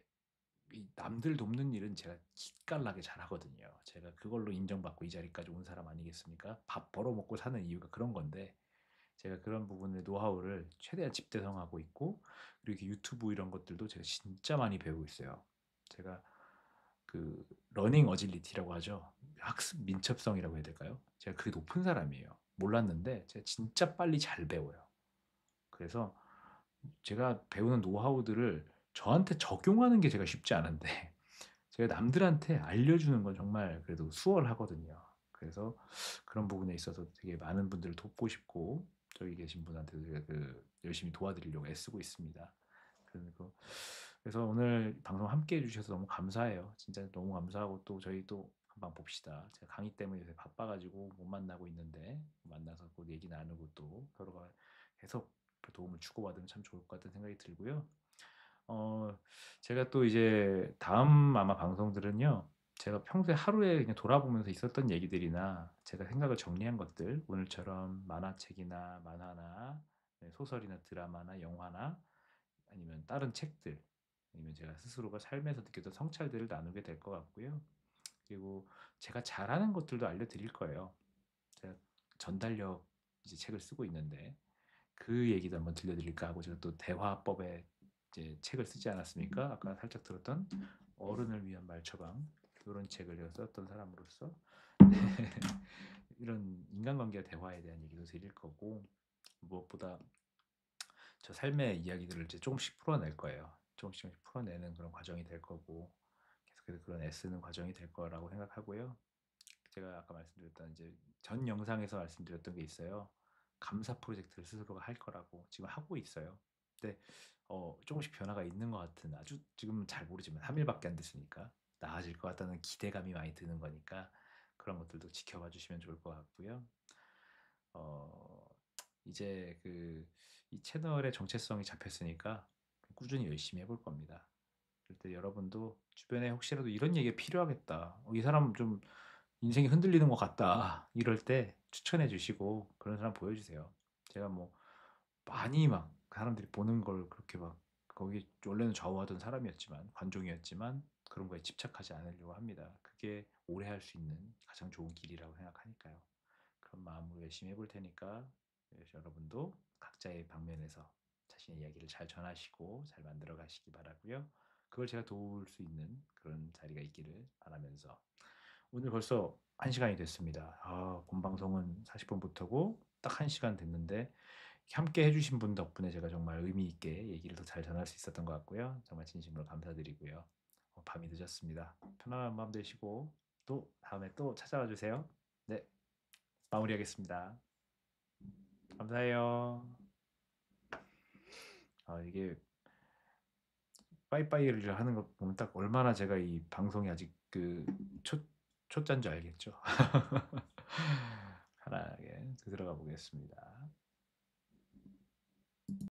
이 남들 돕는 일은 제가 기깔나게 잘하거든요. 제가 그걸로 인정받고 이 자리까지 온 사람 아니겠습니까? 밥 벌어먹고 사는 이유가 그런 건데, 제가 그런 부분의 노하우를 최대한 집대성하고 있고, 그리고 이렇게 유튜브 이런 것들도 제가 진짜 많이 배우고 있어요. 제가 그 러닝 어질리티라고 하죠. 학습 민첩성이라고 해야 될까요? 제가 그게 높은 사람이에요. 몰랐는데 제가 진짜 빨리 잘 배워요. 그래서 제가 배우는 노하우들을 저한테 적용하는 게 제가 쉽지 않은데 제가 남들한테 알려주는 건 정말 그래도 수월하거든요. 그래서 그런 부분에 있어서 되게 많은 분들을 돕고 싶고 저기 계신 분한테도 제가 열심히 도와드리려고 애쓰고 있습니다. 그래서 오늘 방송 함께 해주셔서 너무 감사해요. 진짜 너무 감사하고 또 저희 또 한번 봅시다. 제가 강의 때문에 요새 바빠가지고 못 만나고 있는데 만나서 곧 얘기 나누고 또 서로가 계속 도움을 주고받으면 참 좋을 것 같다는 생각이 들고요. 어, 제가 또 이제 다음 아마 방송들은요. 제가 평소에 하루에 그냥 돌아보면서 있었던 얘기들이나 제가 생각을 정리한 것들, 오늘처럼 만화책이나 만화나 소설이나 드라마나 영화나 아니면 다른 책들, 아니면 제가 스스로가 삶에서 느꼈던 성찰들을 나누게 될 것 같고요. 그리고 제가 잘하는 것들도 알려드릴 거예요. 제가 전달력 이제 책을 쓰고 있는데 그 얘기도 한번 들려드릴까 하고 제가 또 대화법에 이제 책을 쓰지 않았습니까? 아까 살짝 들었던 어른을 위한 말 처방 이런 책을 제가 썼던 사람으로서 이런 인간관계와 대화에 대한 얘기도 드릴 거고 무엇보다 저 삶의 이야기들을 이제 조금씩 풀어낼 거예요. 조금씩 풀어내는 그런 과정이 될 거고 계속해서 그런 애쓰는 과정이 될 거라고 생각하고요. 제가 아까 말씀드렸던 이제 전 영상에서 말씀드렸던 게 있어요. 감사 프로젝트를 스스로가 할 거라고 지금 하고 있어요. 근데 조금씩 변화가 있는 것 같은 아주 지금 잘 모르지만 3일밖에 안 됐으니까 나아질 것 같다는 기대감이 많이 드는 거니까 그런 것들도 지켜봐 주시면 좋을 것 같고요. 어, 이제 이 채널의 정체성이 잡혔으니까 꾸준히 열심히 해볼 겁니다. 그럴 때 여러분도 주변에 혹시라도 이런 얘기가 필요하겠다. 이 사람 좀 인생이 흔들리는 것 같다. 이럴 때 추천해 주시고 그런 사람 보여주세요. 제가 뭐 많이 막 사람들이 보는 걸 그렇게 막 거기 원래는 좌우하던 사람이었지만 관종이었지만 그런 거에 집착하지 않으려고 합니다. 그게 오래 할 수 있는 가장 좋은 길이라고 생각하니까요. 그런 마음으로 열심히 해볼 테니까 여러분도 각자의 방면에서 자신의 이야기를 잘 전하시고 잘 만들어 가시기 바라고요. 그걸 제가 도울 수 있는 그런 자리가 있기를 바라면서 오늘 벌써 1시간이 됐습니다. 본 방송은 40분부터고 딱 1시간 됐는데 함께 해주신 분 덕분에 제가 정말 의미 있게 얘기를 더 잘 전할 수 있었던 것 같고요. 정말 진심으로 감사드리고요. 밤이 늦었습니다. 편안한 밤 되시고 또 다음에 또 찾아와 주세요. 네, 마무리하겠습니다. 감사해요. 이게 빠이빠이를 하는 거 보면 딱 얼마나 제가 이 방송이 아직 초, 초짜인 줄 알겠죠. 편하게 들어가 보겠습니다.